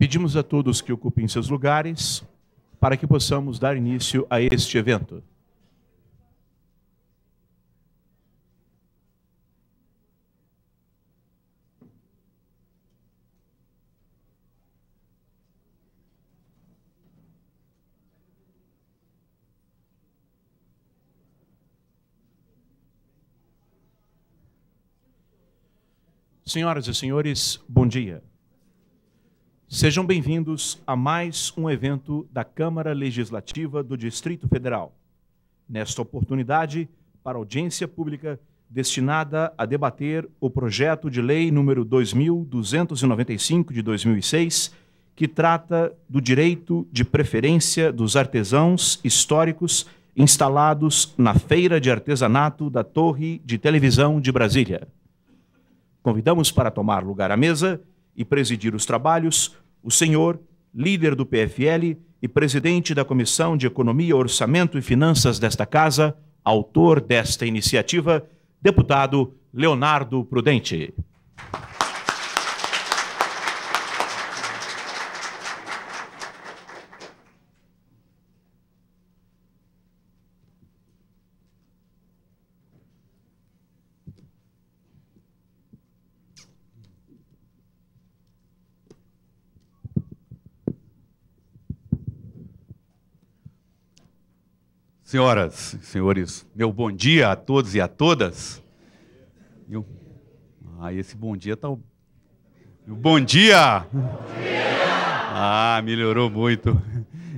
Pedimos a todos que ocupem seus lugares para que possamos dar início a este evento. Senhoras e senhores, bom dia. Sejam bem-vindos a mais um evento da Câmara Legislativa do Distrito Federal. Nesta oportunidade, para audiência pública destinada a debater o projeto de lei número 2295 de 2006, que trata do direito de preferência dos artesãos históricos instalados na Feira de Artesanato da Torre de Televisão de Brasília. Convidamos para tomar lugar à mesa e presidir os trabalhos o senhor, líder do PFL e presidente da Comissão de Economia, Orçamento e Finanças desta Casa, autor desta iniciativa, deputado Leonardo Prudente. Senhoras e senhores, meu bom dia a todos e a todas. Esse bom dia tá... Bom dia! Melhorou muito.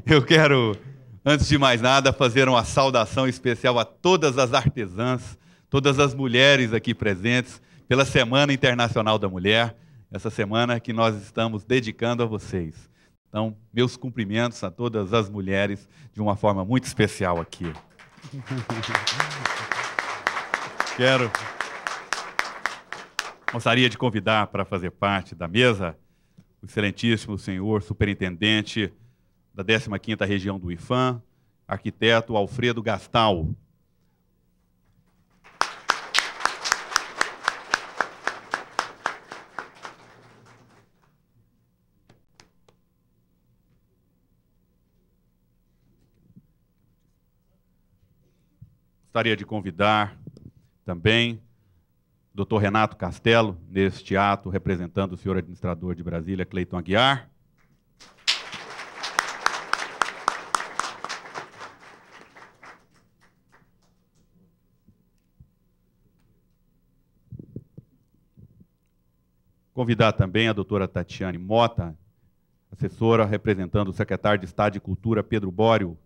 Eu quero, antes de mais nada, fazer uma saudação especial a todas as artesãs, todas as mulheres aqui presentes, pela Semana Internacional da Mulher, essa semana que nós estamos dedicando a vocês. Então, meus cumprimentos a todas as mulheres de uma forma muito especial aqui. Gostaria de convidar para fazer parte da mesa o excelentíssimo senhor superintendente da 15ª Região do IFAM, arquiteto Alfredo Gastal. Gostaria de convidar também o Dr. Renato Castelo, neste ato, representando o senhor administrador de Brasília, Cleiton Aguiar. Convidar também a doutora Tatiane Mota, assessora representando o secretário de Estado de Cultura, Pedro Bório.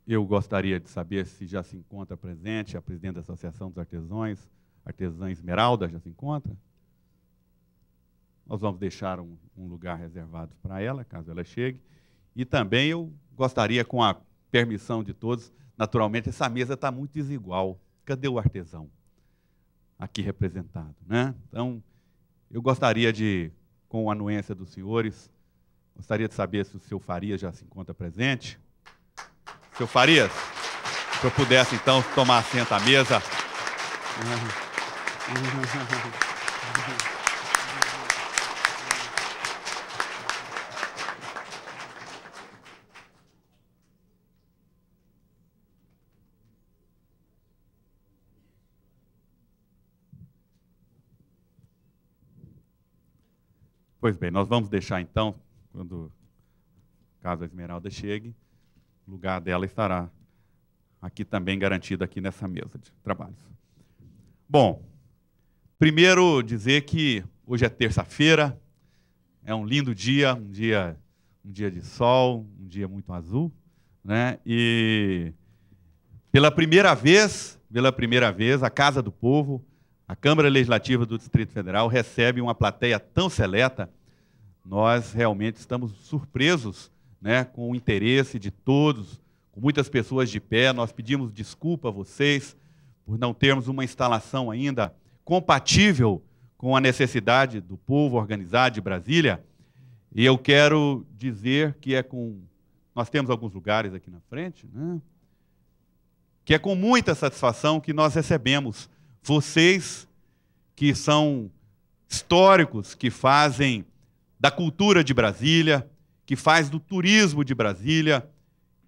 Eu gostaria de saber se já se encontra presente a presidente da Associação dos Artesã Esmeralda, já se encontra? Nós vamos deixar um lugar reservado para ela, caso ela chegue. E também eu gostaria, com a permissão de todos, naturalmente, essa mesa está muito desigual. Cadê o artesão aqui representado, né? Então, eu gostaria de, com a anuência dos senhores, gostaria de saber se o seu Farias já se encontra presente. Seu Farias, se eu pudesse, então, tomar assento à mesa. Pois bem, nós vamos deixar, então, caso a Esmeralda chegue, o lugar dela estará aqui também garantido aqui nessa mesa de trabalhos. Bom, primeiro dizer que hoje é terça-feira, é um lindo dia, um dia de sol, um dia muito azul, né? E pela primeira vez, a Casa do Povo, a Câmara Legislativa do Distrito Federal recebe uma plateia tão seleta. Nós realmente estamos surpresos, né, com o interesse de todos, com muitas pessoas de pé. Nós pedimos desculpa a vocês por não termos uma instalação ainda compatível com a necessidade do povo organizado de Brasília. E eu quero dizer que nós temos alguns lugares aqui na frente, né? Que é com muita satisfação que nós recebemos vocês que são históricos, que fazem da cultura de Brasília, que faz do turismo de Brasília,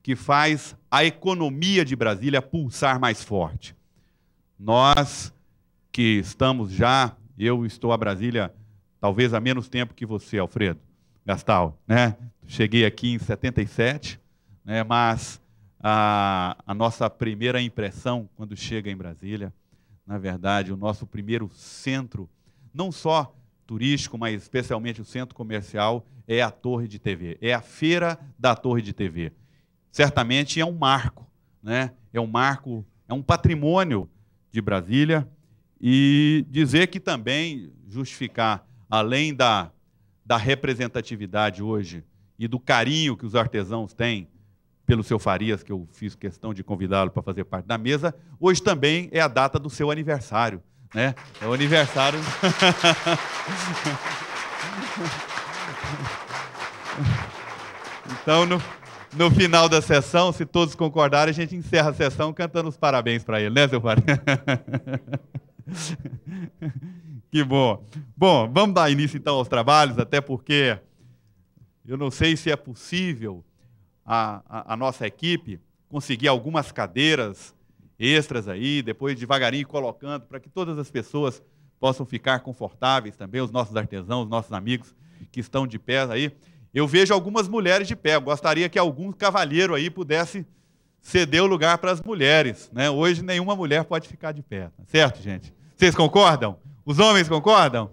que faz a economia de Brasília pulsar mais forte. Nós que estamos já, eu estou a Brasília talvez há menos tempo que você, Alfredo Gastal, né? Cheguei aqui em 77, né? Mas a nossa primeira impressão quando chega em Brasília, na verdade, o nosso primeiro centro, não só turístico, mas especialmente o centro comercial, é a Torre de TV, é a Feira da Torre de TV. Certamente é um marco, né? É um marco, é um patrimônio de Brasília, e dizer que também justificar, além da representatividade hoje e do carinho que os artesãos têm pelo seu Farias, que eu fiz questão de convidá-lo para fazer parte da mesa, hoje também é a data do seu aniversário, né? É o aniversário... Então, no final da sessão, se todos concordarem, a gente encerra a sessão cantando os parabéns para ele, né, seu Farias? Que bom. Bom, vamos dar início então aos trabalhos, até porque eu não sei se é possível a nossa equipe conseguir algumas cadeiras extras aí, depois devagarinho colocando, para que todas as pessoas possam ficar confortáveis também, os nossos artesãos, os nossos amigos que estão de pé aí. Eu vejo algumas mulheres de pé, eu gostaria que algum cavalheiro aí pudesse ceder o lugar para as mulheres, né? Hoje nenhuma mulher pode ficar de pé, tá certo, gente? Vocês concordam? Os homens concordam?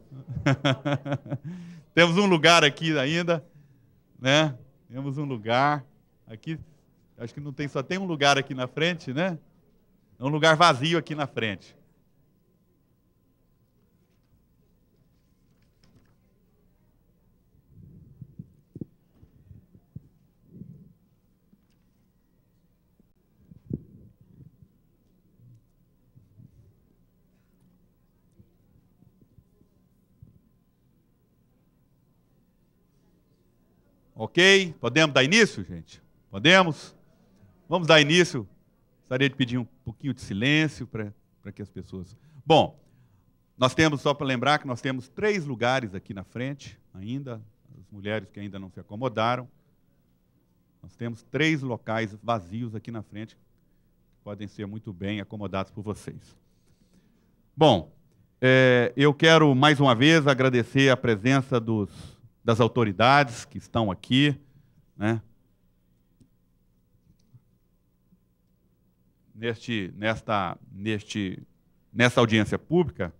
Temos um lugar aqui ainda, né? Temos um lugar aqui, acho que não tem, só tem um lugar aqui na frente, né? É um lugar vazio aqui na frente. Ok? Podemos dar início, gente? Podemos? Vamos dar início. Gostaria de pedir um pouquinho de silêncio para que as pessoas... Bom, nós temos, só para lembrar, que nós temos 3 lugares aqui na frente, ainda, as mulheres que ainda não se acomodaram. Nós temos 3 locais vazios aqui na frente, que podem ser muito bem acomodados por vocês. Bom, eu quero, mais uma vez, agradecer a presença das autoridades que estão aqui, né? Nessa audiência pública.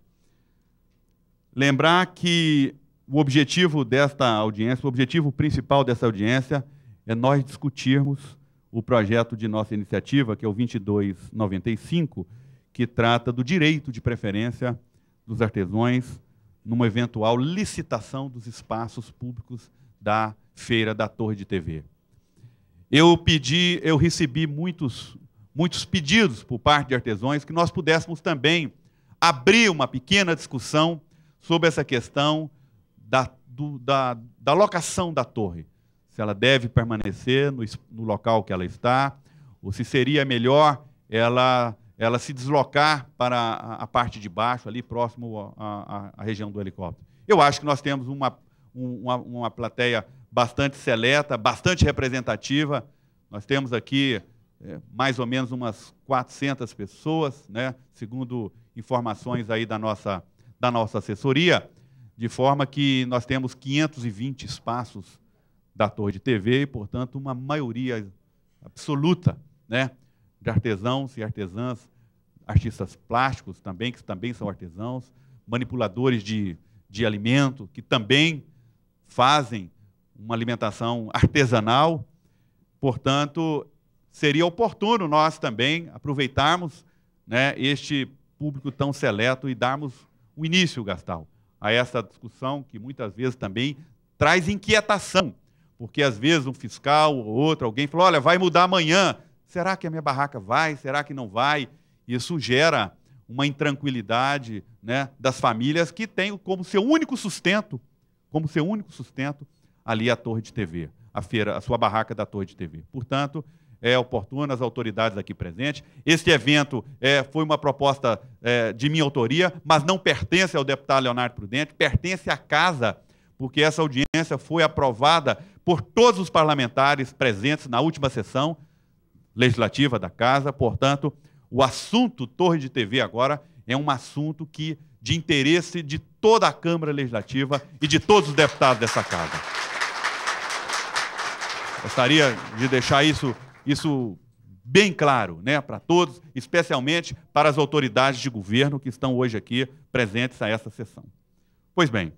Lembrar que o objetivo desta audiência, o objetivo principal dessa audiência é nós discutirmos o projeto de nossa iniciativa, que é o 2295, que trata do direito de preferência dos artesãos numa eventual licitação dos espaços públicos da Feira da Torre de TV. Eu recebi muitos pedidos por parte de artesãos que nós pudéssemos também abrir uma pequena discussão sobre essa questão da locação da torre. Se ela deve permanecer no local que ela está, ou se seria melhor ela se deslocar para a parte de baixo, ali próximo à região do helicóptero. Eu acho que nós temos uma plateia bastante seleta, bastante representativa. Nós temos aqui mais ou menos umas 400 pessoas, né, segundo informações aí da nossa assessoria, de forma que nós temos 520 espaços da Torre de TV e, portanto, uma maioria absoluta, né, de artesãos e artesãs, artistas plásticos também, que também são artesãos, manipuladores de alimento, que também fazem uma alimentação artesanal. Portanto, seria oportuno nós também aproveitarmos, né, este público tão seleto e darmos o início, Gastal, a essa discussão que muitas vezes também traz inquietação, porque às vezes um fiscal ou outro, alguém falou, olha, vai mudar amanhã, será que a minha barraca vai, será que não vai? Isso gera uma intranquilidade, né, das famílias que têm como seu único sustento ali a torre de TV, a sua barraca da torre de TV. Portanto, é oportuno as autoridades aqui presentes. Este evento foi uma proposta de minha autoria, mas não pertence ao deputado Leonardo Prudente, pertence à casa, porque essa audiência foi aprovada por todos os parlamentares presentes na última sessão legislativa da casa. Portanto, o assunto Torre de TV agora é um assunto de interesse de toda a Câmara Legislativa e de todos os deputados dessa casa. Gostaria de deixar isso bem claro, né, para todos, especialmente para as autoridades de governo que estão hoje aqui presentes a essa sessão. Pois bem,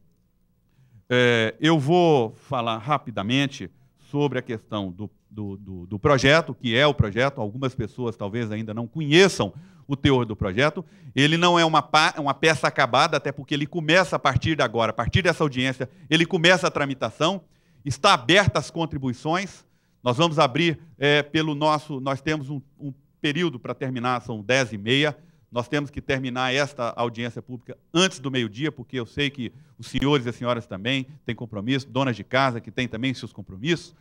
eu vou falar rapidamente sobre a questão do projeto, que é o projeto. Algumas pessoas talvez ainda não conheçam o teor do projeto. Ele não é uma peça acabada, até porque ele começa a partir de agora, a partir dessa audiência, ele começa a tramitação, está aberta as contribuições. Nós vamos abrir nós temos um período para terminar, são 10h30. Nós temos que terminar esta audiência pública antes do meio-dia, porque eu sei que os senhores e as senhoras também têm compromisso, donas de casa que têm também seus compromissos,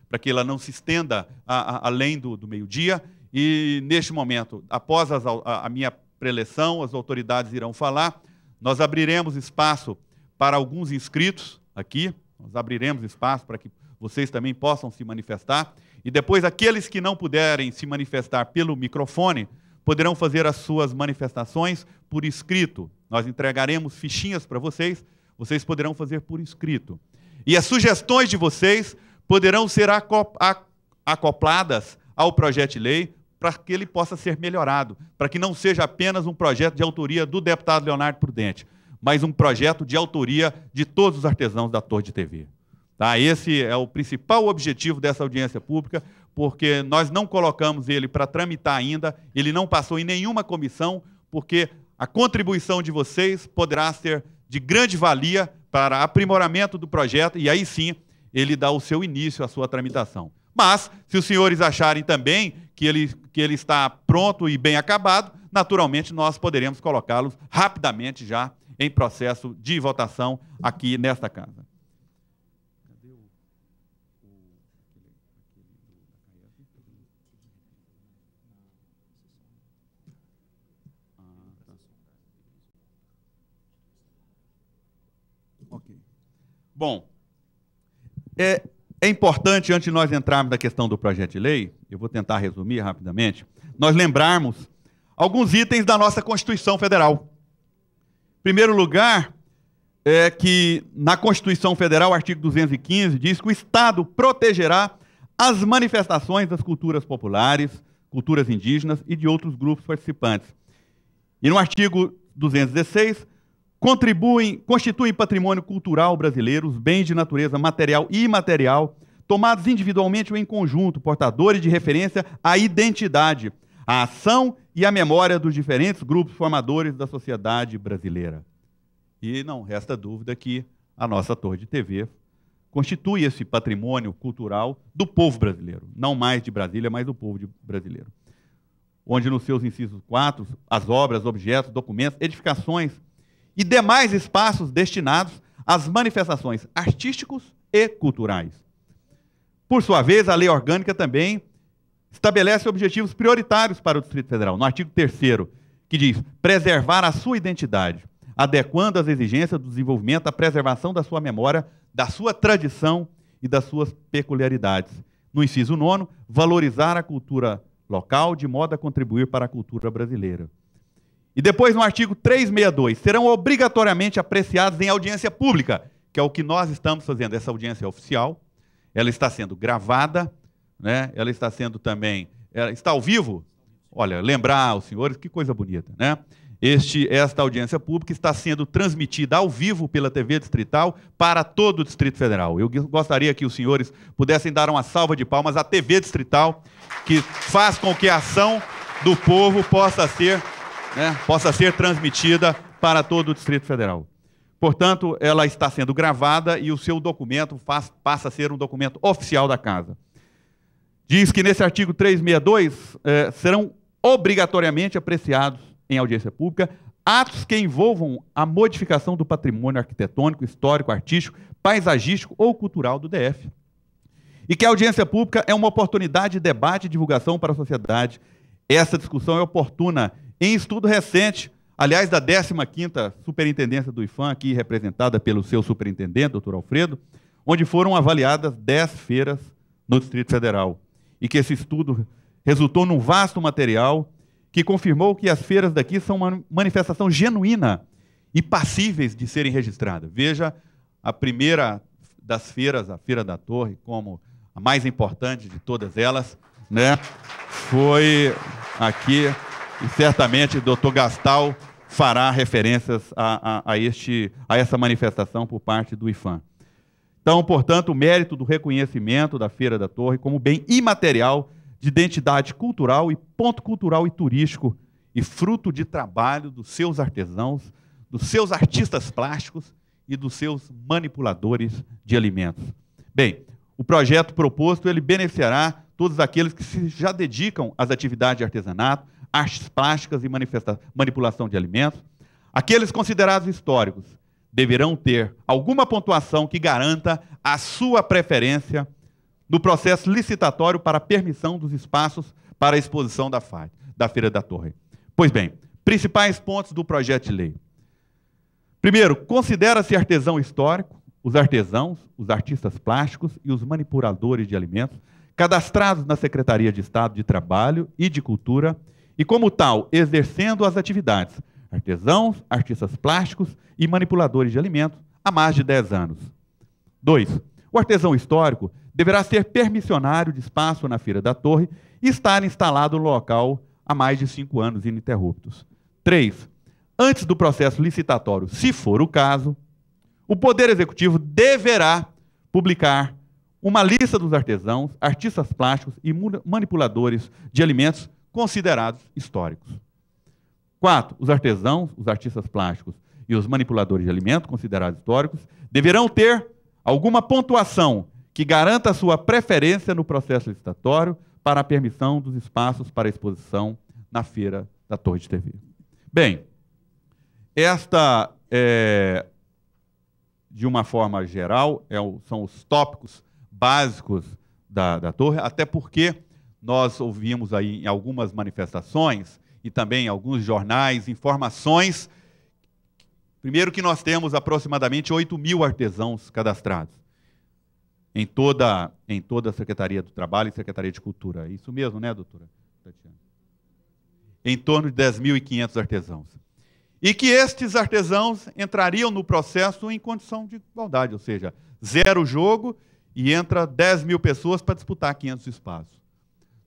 para que ela não se estenda além do meio-dia. E, neste momento, após a minha preleção, as autoridades irão falar, nós abriremos espaço para alguns inscritos aqui, nós abriremos espaço para que vocês também possam se manifestar, e depois aqueles que não puderem se manifestar pelo microfone poderão fazer as suas manifestações por escrito. Nós entregaremos fichinhas para vocês, vocês poderão fazer por escrito. E as sugestões de vocês poderão ser acopladas ao projeto de lei para que ele possa ser melhorado, para que não seja apenas um projeto de autoria do deputado Leonardo Prudente, mas um projeto de autoria de todos os artesãos da Torre de TV. Tá? Esse é o principal objetivo dessa audiência pública, porque nós não colocamos ele para tramitar ainda, ele não passou em nenhuma comissão, porque a contribuição de vocês poderá ser de grande valia para aprimoramento do projeto, e aí sim ele dá o seu início à sua tramitação. Mas, se os senhores acharem também que ele está pronto e bem acabado, naturalmente nós poderemos colocá-los rapidamente já em processo de votação aqui nesta casa. Bom, é importante, antes de nós entrarmos na questão do projeto de lei, eu vou tentar resumir rapidamente, nós lembrarmos alguns itens da nossa Constituição Federal. Em primeiro lugar, é que na Constituição Federal, o artigo 215, diz que o Estado protegerá as manifestações das culturas populares, culturas indígenas e de outros grupos participantes. E no artigo 216, constituem patrimônio cultural brasileiro os bens de natureza material e imaterial, tomados individualmente ou em conjunto, portadores de referência à identidade, à ação e à memória dos diferentes grupos formadores da sociedade brasileira. E não resta dúvida que a nossa Torre de TV constitui esse patrimônio cultural do povo brasileiro, não mais de Brasília, mas do povo brasileiro. Onde nos seus incisos 4, as obras, objetos, documentos, edificações e demais espaços destinados às manifestações artísticos e culturais. Por sua vez, a lei orgânica também estabelece objetivos prioritários para o Distrito Federal, no artigo 3º, que diz preservar a sua identidade, adequando às exigências do desenvolvimento, da preservação da sua memória, da sua tradição e das suas peculiaridades. No inciso 9º, valorizar a cultura local de modo a contribuir para a cultura brasileira. E depois, no artigo 362, serão obrigatoriamente apreciados em audiência pública, que é o que nós estamos fazendo. Essa audiência é oficial, ela está sendo gravada, né? Ela está sendo também... Ela está ao vivo? Olha, lembrar aos senhores, que coisa bonita, né? Esta audiência pública está sendo transmitida ao vivo pela TV Distrital para todo o Distrito Federal. Eu gostaria que os senhores pudessem dar uma salva de palmas à TV Distrital, que faz com que a ação do povo possa ser transmitida para todo o Distrito Federal. Portanto, ela está sendo gravada e o seu documento passa a ser um documento oficial da Casa. Diz que nesse artigo 362 serão obrigatoriamente apreciados em audiência pública atos que envolvam a modificação do patrimônio arquitetônico, histórico, artístico, paisagístico ou cultural do DF. E que a audiência pública é uma oportunidade de debate e divulgação para a sociedade. Essa discussão é oportuna em estudo recente, aliás, da 15ª Superintendência do IPHAN, aqui representada pelo seu superintendente, doutor Alfredo, onde foram avaliadas 10 feiras no Distrito Federal. E que esse estudo resultou num vasto material que confirmou que as feiras daqui são uma manifestação genuína e passíveis de serem registradas. Veja, a primeira das feiras, a Feira da Torre, como a mais importante de todas elas, né, foi aqui, e certamente o doutor Gastal fará referências a essa manifestação por parte do IPHAN. Então, portanto, o mérito do reconhecimento da Feira da Torre como bem imaterial de identidade cultural e ponto cultural e turístico e fruto de trabalho dos seus artesãos, dos seus artistas plásticos e dos seus manipuladores de alimentos. Bem, o projeto proposto ele beneficiará todos aqueles que já dedicam às atividades de artesanato, artes plásticas e manipulação de alimentos. Aqueles considerados históricos deverão ter alguma pontuação que garanta a sua preferência no processo licitatório para a permissão dos espaços para a exposição da Feira da Torre. Pois bem, principais pontos do projeto de lei. Primeiro, considera-se artesão histórico os artesãos, os artistas plásticos e os manipuladores de alimentos cadastrados na Secretaria de Estado de Trabalho e de Cultura e, como tal, exercendo as atividades artesãos, artistas plásticos e manipuladores de alimentos há mais de 10 anos. 2. O artesão histórico deverá ser permissionário de espaço na Feira da Torre e estar instalado no local há mais de 5 anos ininterruptos. 3. Antes do processo licitatório, se for o caso, o Poder Executivo deverá publicar uma lista dos artesãos, artistas plásticos e manipuladores de alimentos considerados históricos. 4. Os artesãos, os artistas plásticos e os manipuladores de alimentos considerados históricos deverão ter alguma pontuação que garanta a sua preferência no processo licitatório para a permissão dos espaços para exposição na Feira da Torre de TV. Bem, esta, de uma forma geral, são os tópicos básicos da Torre, até porque nós ouvimos aí em algumas manifestações e também em alguns jornais informações, primeiro que nós temos aproximadamente 8.000 artesãos cadastrados em toda a Secretaria do Trabalho e Secretaria de Cultura. É isso mesmo, né, doutora Tatiana? Em torno de 10.500 artesãos. E que estes artesãos entrariam no processo em condição de igualdade, ou seja, zero jogo e entra 10.000 pessoas para disputar 500 espaços.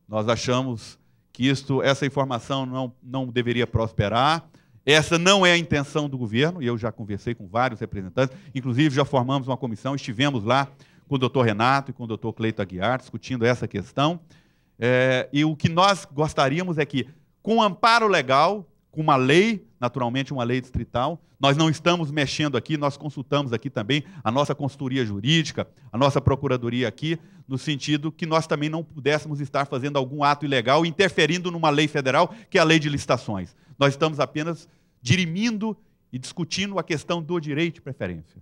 Nós achamos que essa informação não deveria prosperar. Essa não é a intenção do governo, e eu já conversei com vários representantes, inclusive já formamos uma comissão, estivemos lá com o doutor Renato e com o doutor Cleito Aguiar, discutindo essa questão. E o que nós gostaríamos é que, com amparo legal, com uma lei, naturalmente uma lei distrital, nós não estamos mexendo aqui, nós consultamos aqui também a nossa consultoria jurídica, a nossa procuradoria aqui, no sentido que nós também não pudéssemos estar fazendo algum ato ilegal, interferindo numa lei federal, que é a lei de licitações. Nós estamos apenas dirimindo e discutindo a questão do direito de preferência.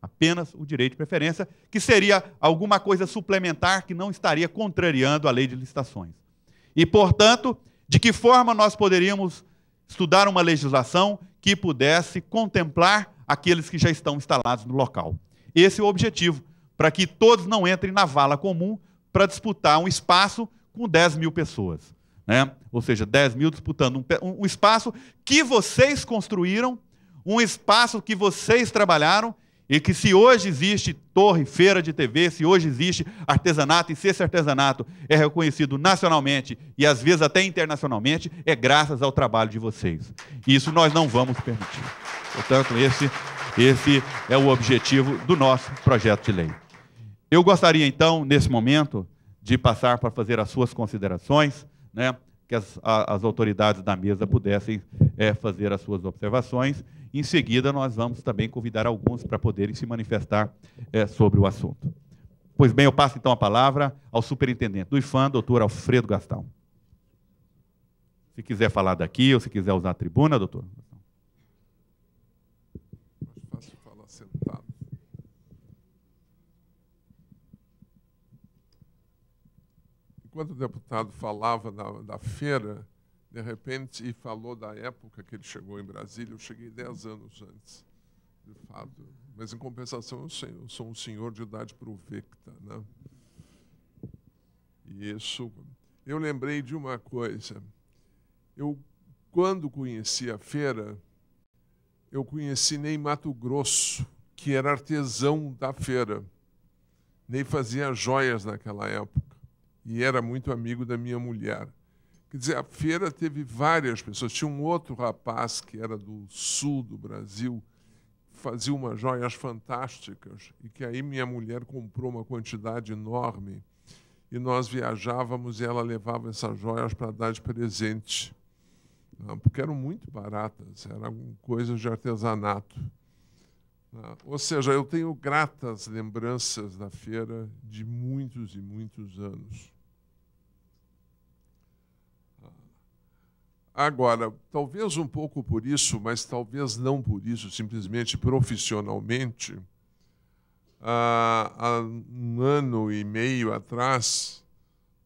Apenas o direito de preferência, que seria alguma coisa suplementar que não estaria contrariando a lei de licitações. E, portanto, de que forma nós poderíamos estudar uma legislação que pudesse contemplar aqueles que já estão instalados no local. Esse é o objetivo, para que todos não entrem na vala comum para disputar um espaço com 10.000 pessoas. Né? Ou seja, 10.000 disputando um espaço que vocês construíram, um espaço que vocês trabalharam, e que se hoje existe torre, feira de TV, se hoje existe artesanato, e se esse artesanato é reconhecido nacionalmente e às vezes até internacionalmente, é graças ao trabalho de vocês. Isso nós não vamos permitir. Portanto, esse é o objetivo do nosso projeto de lei. Eu gostaria, então, nesse momento, de passar para fazer as suas considerações, né, que as autoridades da mesa pudessem fazer as suas observações. Em seguida, nós vamos também convidar alguns para poderem se manifestar sobre o assunto. Pois bem, eu passo então a palavra ao superintendente do IPHAN, doutor Alfredo Gastal. Se quiser falar daqui ou se quiser usar a tribuna, doutor. enquanto o deputado falava da feira, de repente, e falou da época que ele chegou em Brasília, eu cheguei 10 anos antes, de fato. Mas, em compensação, eu sou um senhor de idade provecta, né? E isso... Eu lembrei de uma coisa. Quando conheci a feira, eu conheci Ney Matogrosso, que era artesão da feira. Ney fazia joias naquela época e era muito amigo da minha mulher. Quer dizer, a feira teve várias pessoas. Tinha um outro rapaz que era do sul do Brasil, fazia umas joias fantásticas e que aí minha mulher comprou uma quantidade enorme e nós viajávamos e ela levava essas joias para dar de presente, porque eram muito baratas, eram coisas de artesanato. Ou seja, eu tenho gratas lembranças da feira de muitos e muitos anos. Agora, talvez um pouco por isso, mas talvez não por isso, simplesmente profissionalmente, há 1 ano e meio atrás,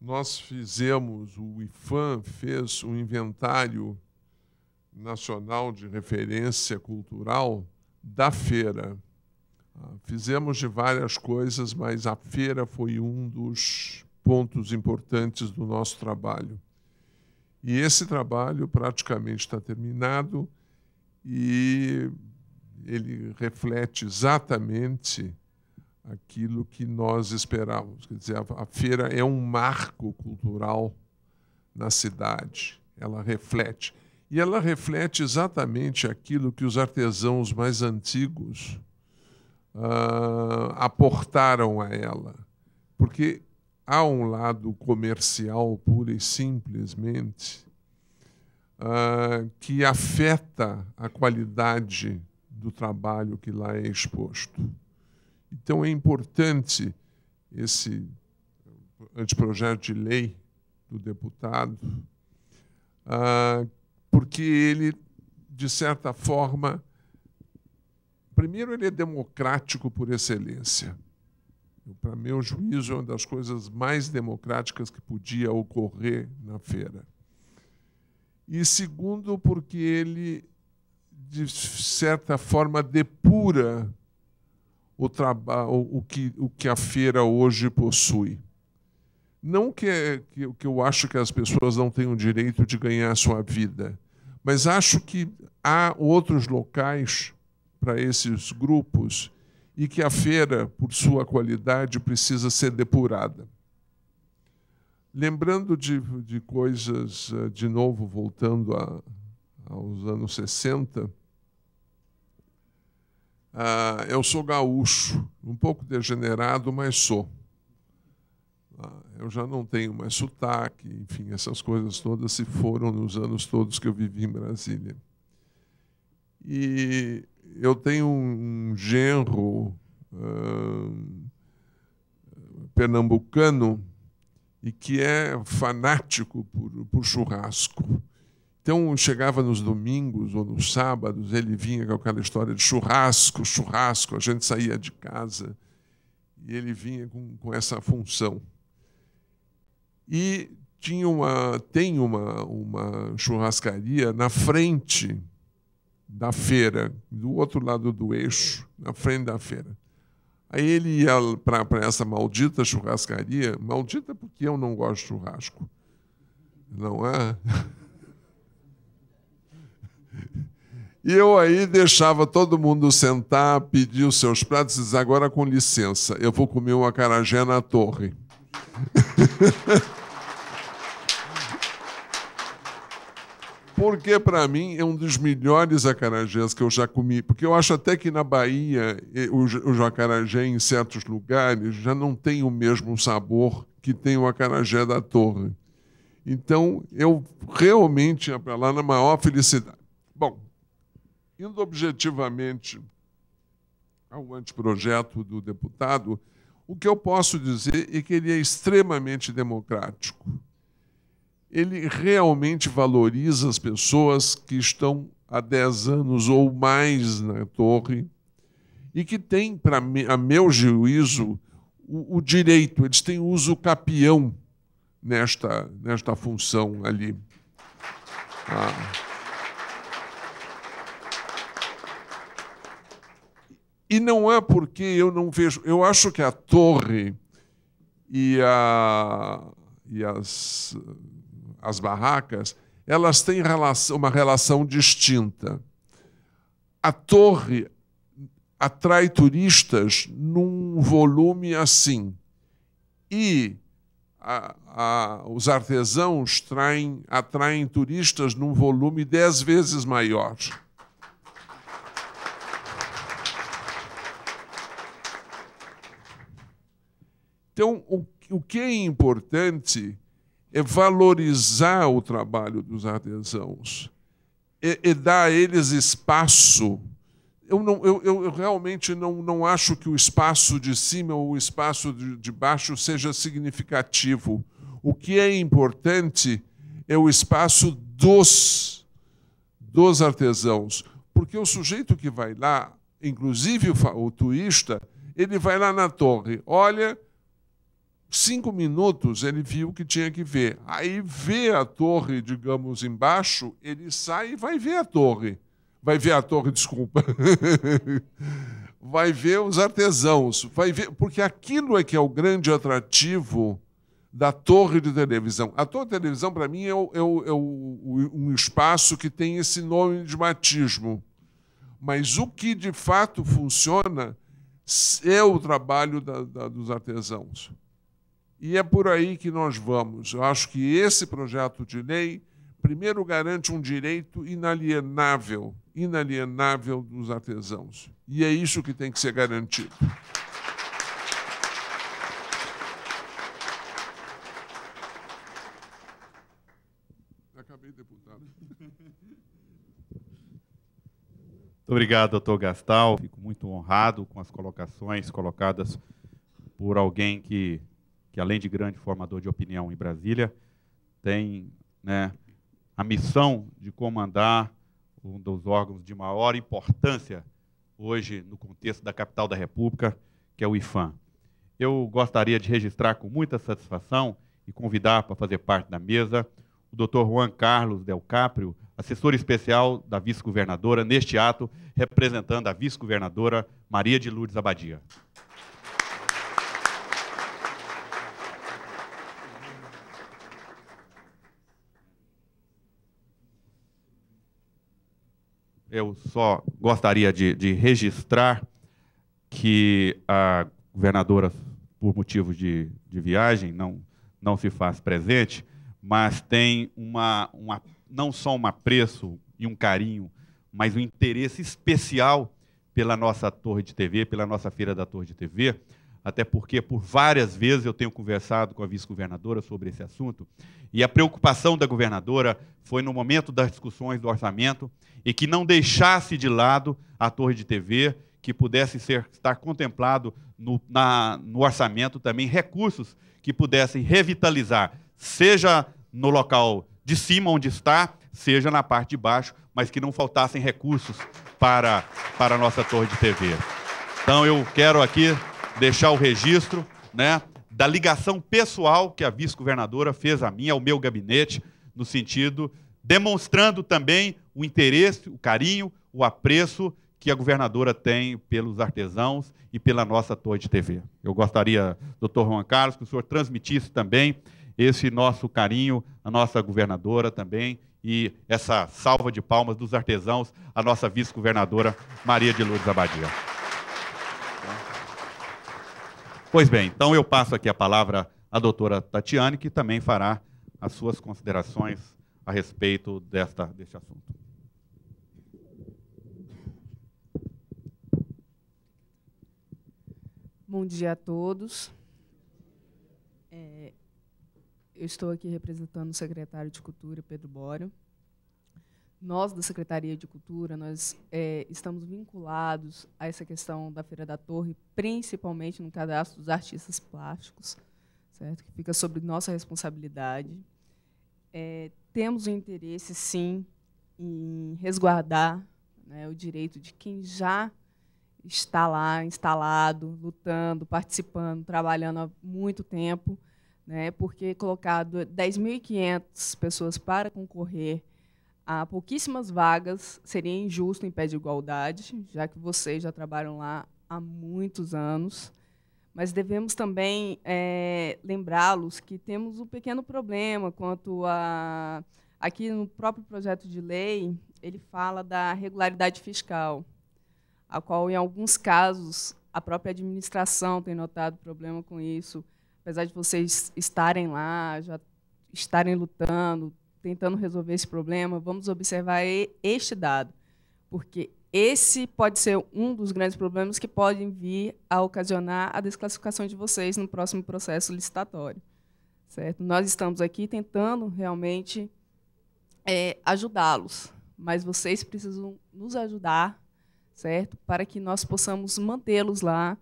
nós fizemos, o IFAM fez um inventário nacional de referência cultural da feira. Fizemos de várias coisas, mas a feira foi um dos pontos importantes do nosso trabalho. E esse trabalho praticamente está terminado e ele reflete exatamente aquilo que nós esperávamos. Quer dizer, a feira é um marco cultural na cidade. Ela reflete. E ela reflete exatamente aquilo que os artesãos mais antigos aportaram a ela. Porque há um lado comercial, pura e simplesmente, que afeta a qualidade do trabalho que lá é exposto. Então, é importante esse anteprojeto de lei do deputado, porque ele, de certa forma, primeiro, ele é democrático por excelência. Para meu juízo, é uma das coisas mais democráticas que podia ocorrer na feira. E segundo, porque ele, de certa forma, depura o que a feira hoje possui. Não que eu acho que as pessoas não têm o direito de ganhar a sua vida, mas acho que há outros locais para esses grupos e que a feira, por sua qualidade, precisa ser depurada. Lembrando de coisas, de novo, voltando aos anos 60, eu sou gaúcho, um pouco degenerado, mas sou. Eu já não tenho mais sotaque, enfim, essas coisas todas se foram nos anos todos que eu vivi em Brasília. E eu tenho um genro pernambucano e que é fanático por churrasco. Então, chegava nos domingos ou nos sábados, ele vinha com aquela história de churrasco, churrasco, a gente saía de casa e ele vinha com essa função. E tem uma churrascaria na frente da feira, do outro lado do eixo, na frente da feira. Aí ele ia para essa maldita churrascaria, maldita porque eu não gosto de churrasco, não é? E eu aí deixava todo mundo sentar, pedir os seus pratos e dizer, agora com licença, eu vou comer um acarajé na torre. Porque, para mim, é um dos melhores acarajés que eu já comi. Porque eu acho até que na Bahia, o acarajé, em certos lugares, já não tem o mesmo sabor que tem o acarajé da torre. Então, eu realmente ia para lá na maior felicidade. Bom, indo objetivamente ao anteprojeto do deputado, o que eu posso dizer é que ele é extremamente democrático. Ele realmente valoriza as pessoas que estão há 10 anos ou mais na torre e que têm, a meu juízo, o direito, eles têm uso capião nesta função ali. E não é porque eu não vejo... Eu acho que a torre e as barracas, elas têm uma relação distinta. A torre atrai turistas num volume assim. E os artesãos atraem turistas num volume 10 vezes maior. Então, o que é importante é valorizar o trabalho dos artesãos, é dar a eles espaço. Eu realmente não acho que o espaço de cima ou o espaço de baixo seja significativo. O que é importante é o espaço dos artesãos, porque o sujeito que vai lá, inclusive o turista, ele vai lá na torre, olha, 5 minutos ele viu o que tinha que ver. Aí vê a torre, digamos, embaixo, ele sai e vai ver a torre. Vai ver a torre, desculpa. Vai ver os artesãos. Vai ver, porque aquilo é que é o grande atrativo da torre de televisão. A torre de televisão, para mim, é um espaço que tem esse nome de batismo. Mas o que, de fato, funciona é o trabalho dos artesãos. E é por aí que nós vamos. Eu acho que esse projeto de lei, primeiro, garante um direito inalienável dos artesãos. E é isso que tem que ser garantido. Acabei, deputado. Muito obrigado, doutor Gastal. Fico muito honrado com as colocações colocadas por alguém que além de grande formador de opinião em Brasília, tem, né, a missão de comandar um dos órgãos de maior importância hoje no contexto da capital da República, que é o IPHAN. Eu gostaria de registrar com muita satisfação e convidar para fazer parte da mesa o doutor Juan Carlos Del Caprio, assessor especial da vice-governadora, neste ato, representando a vice-governadora Maria de Lourdes Abadia. Eu só gostaria de registrar que a governadora, por motivos de viagem, não se faz presente, mas tem não só um apreço e um carinho, mas um interesse especial pela nossa torre de TV, pela nossa Feira da Torre de TV, até porque por várias vezes eu tenho conversado com a vice-governadora sobre esse assunto, e a preocupação da governadora foi no momento das discussões do orçamento e que não deixasse de lado a Torre de TV, que pudesse estar contemplado no orçamento também recursos que pudessem revitalizar, seja no local de cima onde está, seja na parte de baixo, mas que não faltassem recursos para a nossa Torre de TV. Então eu quero aqui deixar o registro, né, da ligação pessoal que a vice-governadora fez a mim, ao meu gabinete, no sentido, demonstrando também o interesse, o carinho, o apreço que a governadora tem pelos artesãos e pela nossa Torre de TV. Eu gostaria, doutor Juan Carlos, que o senhor transmitisse também esse nosso carinho, a nossa governadora também, e essa salva de palmas dos artesãos, a nossa vice-governadora Maria de Lourdes Abadia. Pois bem, então eu passo aqui a palavra à doutora Tatiane, que também fará as suas considerações a respeito deste assunto. Bom dia a todos. Eu estou aqui representando o secretário de Cultura, Pedro Bório. Nós, da Secretaria de Cultura, nós estamos vinculados a essa questão da Feira da Torre, principalmente no cadastro dos artistas plásticos, certo? Que fica sob nossa responsabilidade. Temos o interesse, sim, em resguardar, né, o direito de quem já está lá, instalado, lutando, participando, trabalhando há muito tempo, né, porque colocado 10.500 pessoas para concorrer a pouquíssimas vagas seria injusto em pé de igualdade, já que vocês já trabalham lá há muitos anos. Mas devemos também lembrá-los que temos um pequeno problema quanto a... Aqui no próprio projeto de lei, ele fala da regularidade fiscal, a qual, em alguns casos, a própria administração tem notado problema com isso. Apesar de vocês estarem lá, já estarem lutando, tentando resolver esse problema, vamos observar este dado, porque esse pode ser um dos grandes problemas que podem vir a ocasionar a desclassificação de vocês no próximo processo licitatório. Certo? Nós estamos aqui tentando realmente ajudá-los, mas vocês precisam nos ajudar, certo? Para que nós possamos mantê-los lá.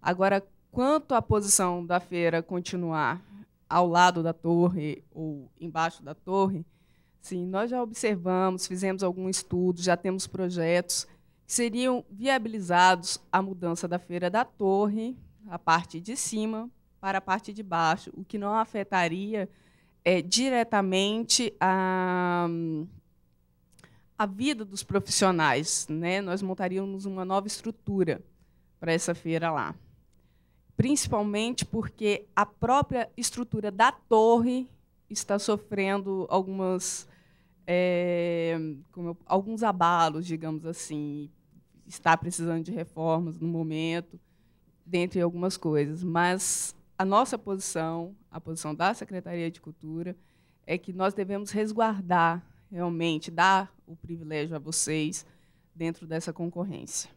Agora, quanto à posição da feira continuar ao lado da torre ou embaixo da torre, sim, nós já observamos, fizemos algum estudo, já temos projetos que seriam viabilizados a mudança da feira da torre, a parte de cima para a parte de baixo, o que não afetaria diretamente a vida dos profissionais, né? Nós montaríamos uma nova estrutura para essa feira lá. Principalmente porque a própria estrutura da torre está sofrendo alguns abalos, digamos assim, está precisando de reformas no momento, dentre algumas coisas. Mas a nossa posição, a posição da Secretaria de Cultura, é que nós devemos resguardar, realmente, dar o privilégio a vocês dentro dessa concorrência.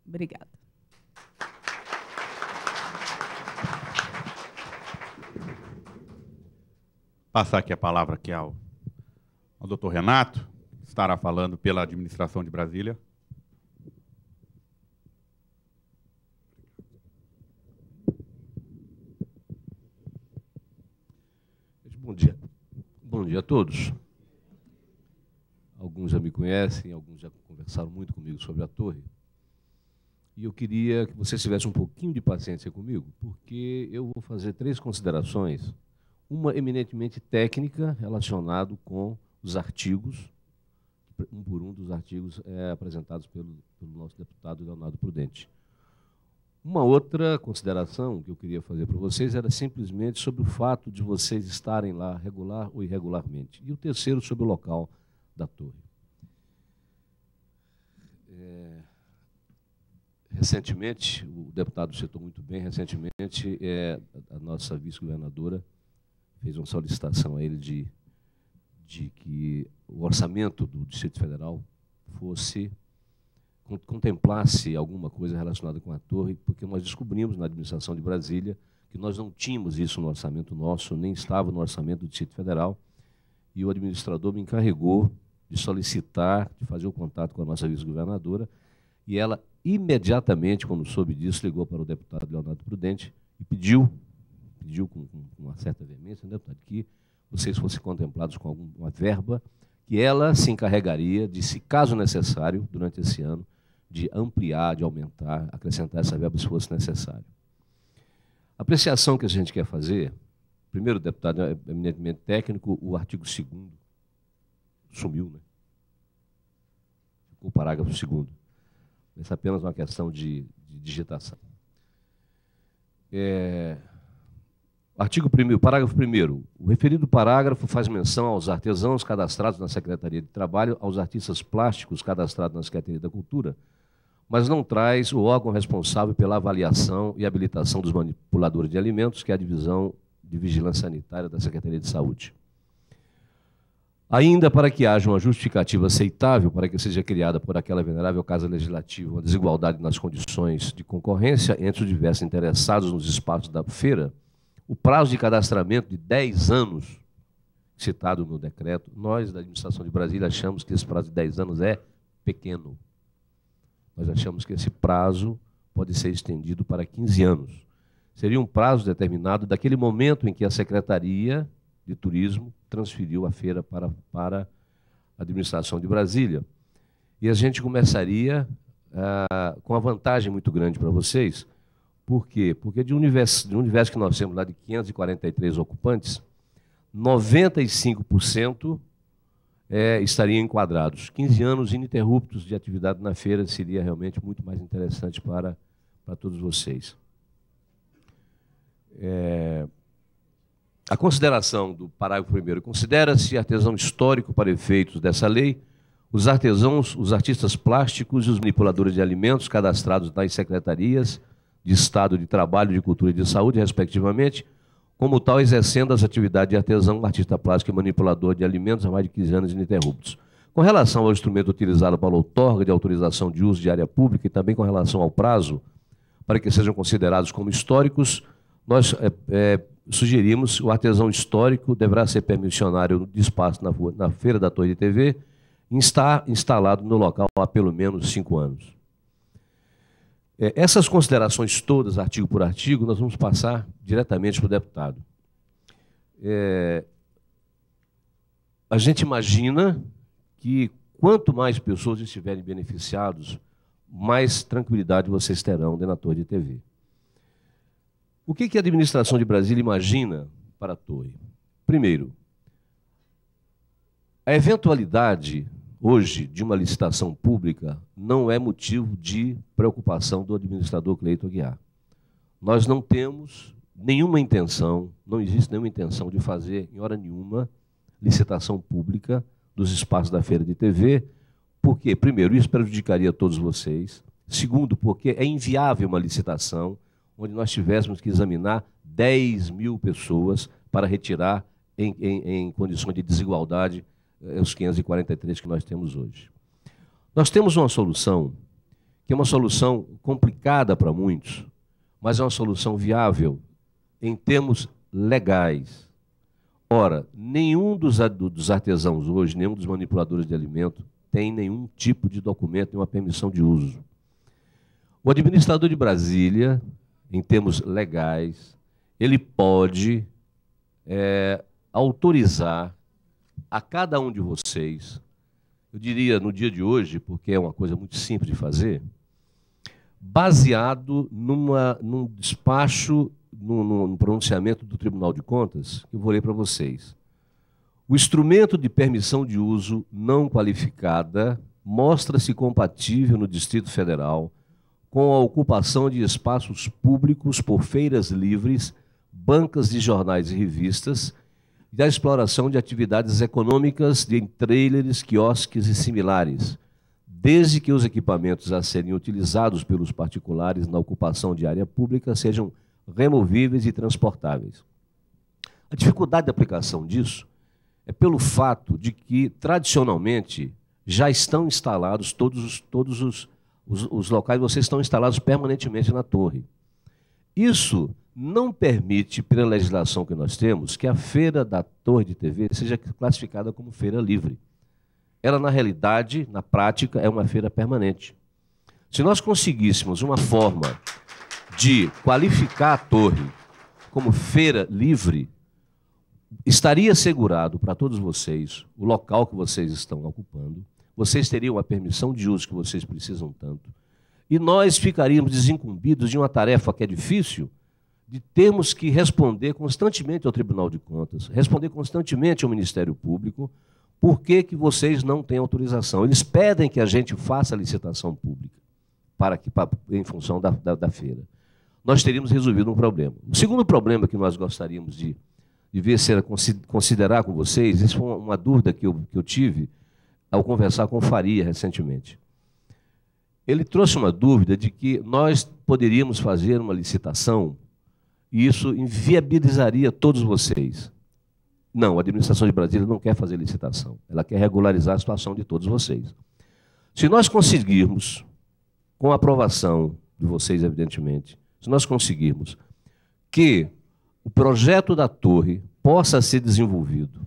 Obrigada. Passar aqui a palavra aqui ao Dr. Renato, que estará falando pela administração de Brasília. Bom dia. Bom dia a todos. Alguns já me conhecem, alguns já conversaram muito comigo sobre a torre. E eu queria que vocês tivessem um pouquinho de paciência comigo, porque eu vou fazer 3 considerações. Uma eminentemente técnica, relacionado com os artigos, um por um dos artigos apresentados pelo nosso deputado Leonardo Prudente. Uma outra consideração que eu queria fazer para vocês era simplesmente sobre o fato de vocês estarem lá regular ou irregularmente. E o terceiro sobre o local da torre. Recentemente, o deputado citou muito bem, recentemente a nossa vice-governadora fez uma solicitação a ele de que o orçamento do Distrito Federal contemplasse alguma coisa relacionada com a torre, porque nós descobrimos na administração de Brasília que nós não tínhamos isso no orçamento nosso, nem estava no orçamento do Distrito Federal, e o administrador me encarregou de solicitar, de fazer o contato com a nossa vice-governadora, e ela imediatamente, quando soube disso, ligou para o deputado Leonardo Prudente e pediu com uma certa veemência, né, deputado, que vocês fossem contemplados com alguma verba, que ela se encarregaria de, se caso necessário, durante esse ano, de ampliar, de aumentar, acrescentar essa verba se fosse necessário. A apreciação que a gente quer fazer, primeiro, deputado, é eminentemente técnico, o artigo 2º sumiu, né? Ficou o parágrafo 2º. Essa é apenas uma questão de digitação. Parágrafo 1º. O referido parágrafo faz menção aos artesãos cadastrados na Secretaria de Trabalho, aos artistas plásticos cadastrados na Secretaria da Cultura, mas não traz o órgão responsável pela avaliação e habilitação dos manipuladores de alimentos, que é a Divisão de Vigilância Sanitária da Secretaria de Saúde. Ainda para que haja uma justificativa aceitável para que seja criada por aquela venerável Casa Legislativa uma desigualdade nas condições de concorrência entre os diversos interessados nos espaços da feira, o prazo de cadastramento de 10 anos, citado no decreto, nós, da administração de Brasília, achamos que esse prazo de 10 anos é pequeno. Nós achamos que esse prazo pode ser estendido para 15 anos. Seria um prazo determinado daquele momento em que a Secretaria de Turismo transferiu a feira para a administração de Brasília. E a gente começaria com uma vantagem muito grande para vocês, Por quê? Porque de um universo que nós temos lá de 543 ocupantes, 95% estariam enquadrados. 15 anos ininterruptos de atividade na feira seria realmente muito mais interessante para todos vocês. A consideração do parágrafo 1º. Considera-se artesão histórico para efeitos dessa lei os artesãos, os artistas plásticos e os manipuladores de alimentos cadastrados nas secretarias de Estado de Trabalho, de Cultura e de Saúde, respectivamente, como tal exercendo as atividades de artesão, artista plástico e manipulador de alimentos há mais de 15 anos ininterruptos. Com relação ao instrumento utilizado para a outorga de autorização de uso de área pública e também com relação ao prazo para que sejam considerados como históricos, nós sugerimos o artesão histórico deverá ser permissionário de espaço na Feira da Torre de TV e estar instalado no local há pelo menos 5 anos. Essas considerações todas, artigo por artigo, nós vamos passar diretamente para o deputado. A gente imagina que quanto mais pessoas estiverem beneficiados, mais tranquilidade vocês terão dentro da Torre de TV. O que a administração de Brasília imagina para a Torre? Primeiro, a eventualidade hoje de uma licitação pública não é motivo de preocupação do administrador Cleiton Aguiar. Nós não temos nenhuma intenção, não existe nenhuma intenção de fazer, em hora nenhuma, licitação pública dos espaços da Feira de TV, porque, primeiro, isso prejudicaria todos vocês. Segundo, porque é inviável uma licitação onde nós tivéssemos que examinar 10 mil pessoas para retirar em condições de desigualdade os 543 que nós temos hoje. Nós temos uma solução, que é uma solução complicada para muitos, mas é uma solução viável em termos legais. Ora, nenhum dos artesãos hoje, nenhum dos manipuladores de alimento, tem nenhum tipo de documento, nenhuma permissão de uso. O administrador de Brasília, em termos legais, ele pode autorizar a cada um de vocês, eu diria no dia de hoje, porque é uma coisa muito simples de fazer, baseado num despacho, num pronunciamento do Tribunal de Contas, que eu vou ler para vocês. O instrumento de permissão de uso não qualificada mostra-se compatível no Distrito Federal com a ocupação de espaços públicos por feiras livres, bancas de jornais e revistas, e da exploração de atividades econômicas em trailers, quiosques e similares, desde que os equipamentos a serem utilizados pelos particulares na ocupação de área pública sejam removíveis e transportáveis. A dificuldade de aplicação disso é pelo fato de que, tradicionalmente, já estão instalados todos os locais, vocês estão instalados permanentemente na torre. Isso não permite, pela legislação que nós temos, que a feira da Torre de TV seja classificada como feira livre. Ela, na realidade, na prática, é uma feira permanente. Se nós conseguíssemos uma forma de qualificar a torre como feira livre, estaria assegurado para todos vocês o local que vocês estão ocupando, vocês teriam a permissão de uso que vocês precisam tanto, e nós ficaríamos desincumbidos de uma tarefa que é difícil, de termos que responder constantemente ao Tribunal de Contas, responder constantemente ao Ministério Público, por que vocês não têm autorização. Eles pedem que a gente faça a licitação pública em função da feira. Nós teríamos resolvido um problema. O segundo problema que nós gostaríamos de ver considerar com vocês, isso foi uma dúvida que eu tive ao conversar com o Faria recentemente. Ele trouxe uma dúvida de que nós poderíamos fazer uma licitação e isso inviabilizaria todos vocês. Não, a administração de Brasília não quer fazer licitação. Ela quer regularizar a situação de todos vocês. Se nós conseguirmos, com a aprovação de vocês, evidentemente, se nós conseguirmos que o projeto da torre possa ser desenvolvido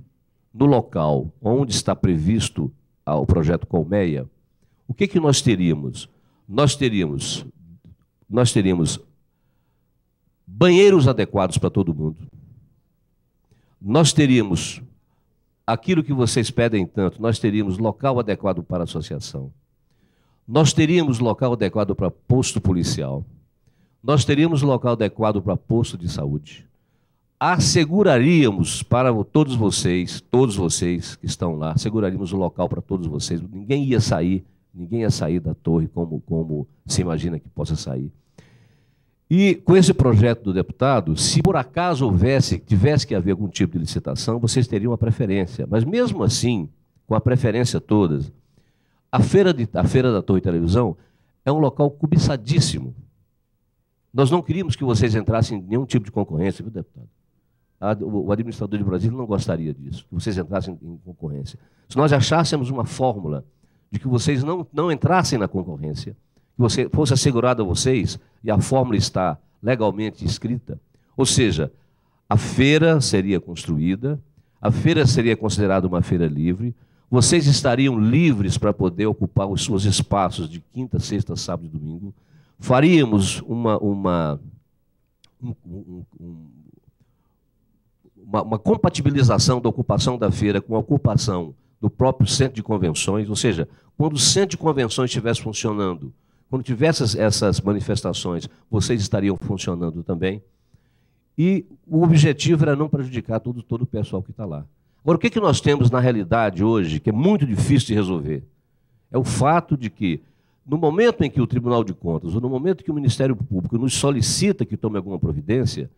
no local onde está previsto o projeto Colmeia, o que nós teríamos? Nós teríamos banheiros adequados para todo mundo. Nós teríamos aquilo que vocês pedem tanto, nós teríamos local adequado para a associação. Nós teríamos local adequado para posto policial. Nós teríamos local adequado para posto de saúde. Asseguraríamos para todos vocês que estão lá, asseguraríamos o local para todos vocês. Ninguém ia sair da torre como se imagina que possa sair. E com esse projeto do deputado, se por acaso tivesse que haver algum tipo de licitação, vocês teriam uma preferência. Mas mesmo assim, com a preferência toda, a feira da Torre de Televisão é um local cobiçadíssimo. Nós não queríamos que vocês entrassem em nenhum tipo de concorrência, viu, deputado? O administrador de Brasília não gostaria disso, que vocês entrassem em concorrência. Se nós achássemos uma fórmula de que vocês não entrassem na concorrência, que fosse assegurado a vocês, e a fórmula está legalmente escrita, ou seja, a feira seria construída, a feira seria considerada uma feira livre, vocês estariam livres para poder ocupar os seus espaços de quinta, sexta, sábado e domingo, faríamos uma compatibilização da ocupação da feira com a ocupação do próprio centro de convenções, ou seja, quando o centro de convenções estivesse funcionando, quando tivesse essas manifestações, vocês estariam funcionando também. E o objetivo era não prejudicar todo o pessoal que está lá. Agora, o que nós temos na realidade hoje, que é muito difícil de resolver, é o fato de que, no momento em que o Tribunal de Contas, ou no momento que o Ministério Público nos solicita que tome alguma providência,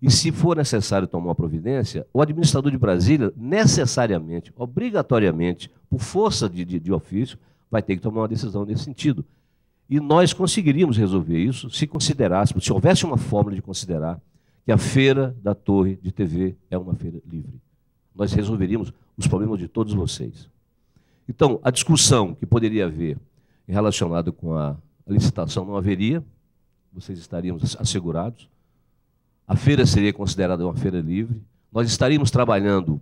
e se for necessário tomar uma providência, o administrador de Brasília, necessariamente, obrigatoriamente, por força de ofício, vai ter que tomar uma decisão nesse sentido. E nós conseguiríamos resolver isso se considerássemos, se houvesse uma fórmula de considerar que a feira da Torre de TV é uma feira livre. Nós resolveríamos os problemas de todos vocês. Então, a discussão que poderia haver relacionada com a licitação não haveria, vocês estariam assegurados. A feira seria considerada uma feira livre. Nós estaríamos trabalhando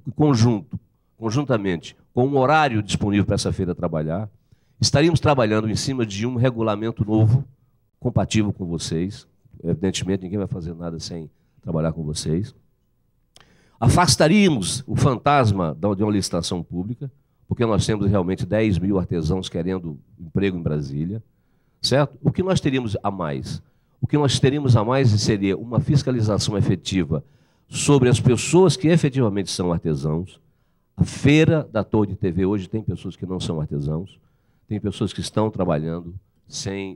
conjuntamente, com um horário disponível para essa feira trabalhar. Estaríamos trabalhando em cima de um regulamento novo, compatível com vocês. Evidentemente, ninguém vai fazer nada sem trabalhar com vocês. Afastaríamos o fantasma de uma licitação pública, porque nós temos realmente 10 mil artesãos querendo emprego em Brasília, certo? O que nós teríamos a mais? O que nós teríamos a mais seria uma fiscalização efetiva sobre as pessoas que efetivamente são artesãos. A feira da Torre de TV hoje tem pessoas que não são artesãos, tem pessoas que estão trabalhando sem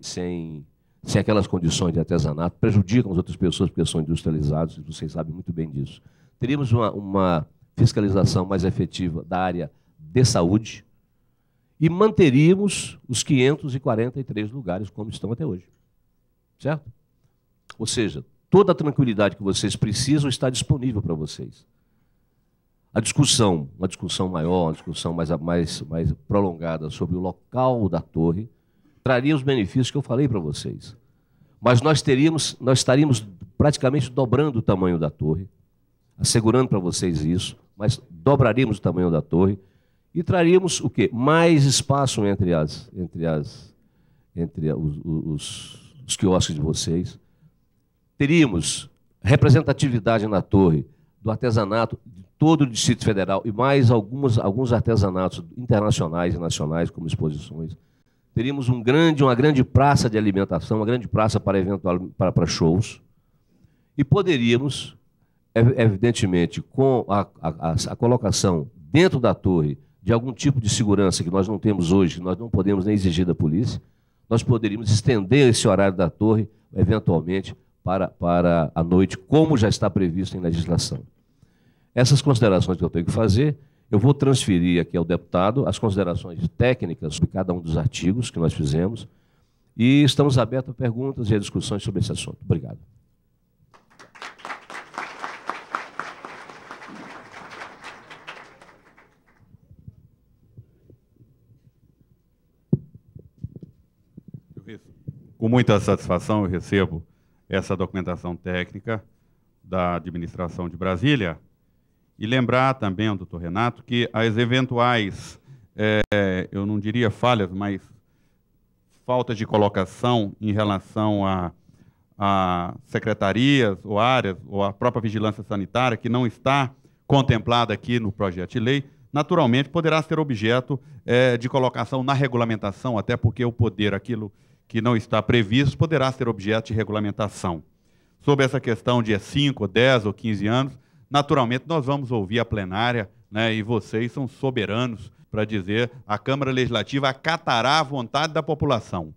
aquelas condições de artesanato, prejudicam as outras pessoas porque são industrializados, e vocês sabem muito bem disso. Teríamos uma fiscalização mais efetiva da área de saúde e manteríamos os 543 lugares como estão até hoje. Certo? Ou seja, toda a tranquilidade que vocês precisam está disponível para vocês. A discussão, uma discussão maior, uma discussão mais prolongada sobre o local da torre, traria os benefícios que eu falei para vocês. Mas nós estaríamos praticamente dobrando o tamanho da torre, assegurando para vocês isso, mas dobraríamos o tamanho da torre e traríamos o quê? Mais espaço entre os quiosques de vocês. Teríamos representatividade na torre do artesanato de todo o Distrito Federal e mais alguns artesanatos internacionais e nacionais, como exposições. Teríamos uma grande praça de alimentação, uma grande praça para shows. E poderíamos, evidentemente, com a colocação dentro da torre de algum tipo de segurança que nós não temos hoje, que nós não podemos nem exigir da polícia, nós poderíamos estender esse horário da torre, eventualmente, para a noite, como já está previsto em legislação. Essas considerações que eu tenho que fazer, eu vou transferir aqui ao deputado as considerações técnicas sobre cada um dos artigos que nós fizemos e estamos abertos a perguntas e a discussões sobre esse assunto. Obrigado. Com muita satisfação eu recebo essa documentação técnica da administração de Brasília e lembrar também ao doutor Renato que as eventuais, eu não diria falhas, mas falta de colocação em relação a secretarias ou áreas, ou a própria vigilância sanitária, que não está contemplada aqui no projeto de lei, naturalmente poderá ser objeto de colocação na regulamentação, até porque o poder, aquilo que não está previsto poderá ser objeto de regulamentação. Sobre essa questão de 5, 10 ou 15 anos, naturalmente nós vamos ouvir a plenária, né, e vocês são soberanos para dizer a Câmara Legislativa acatará a vontade da população,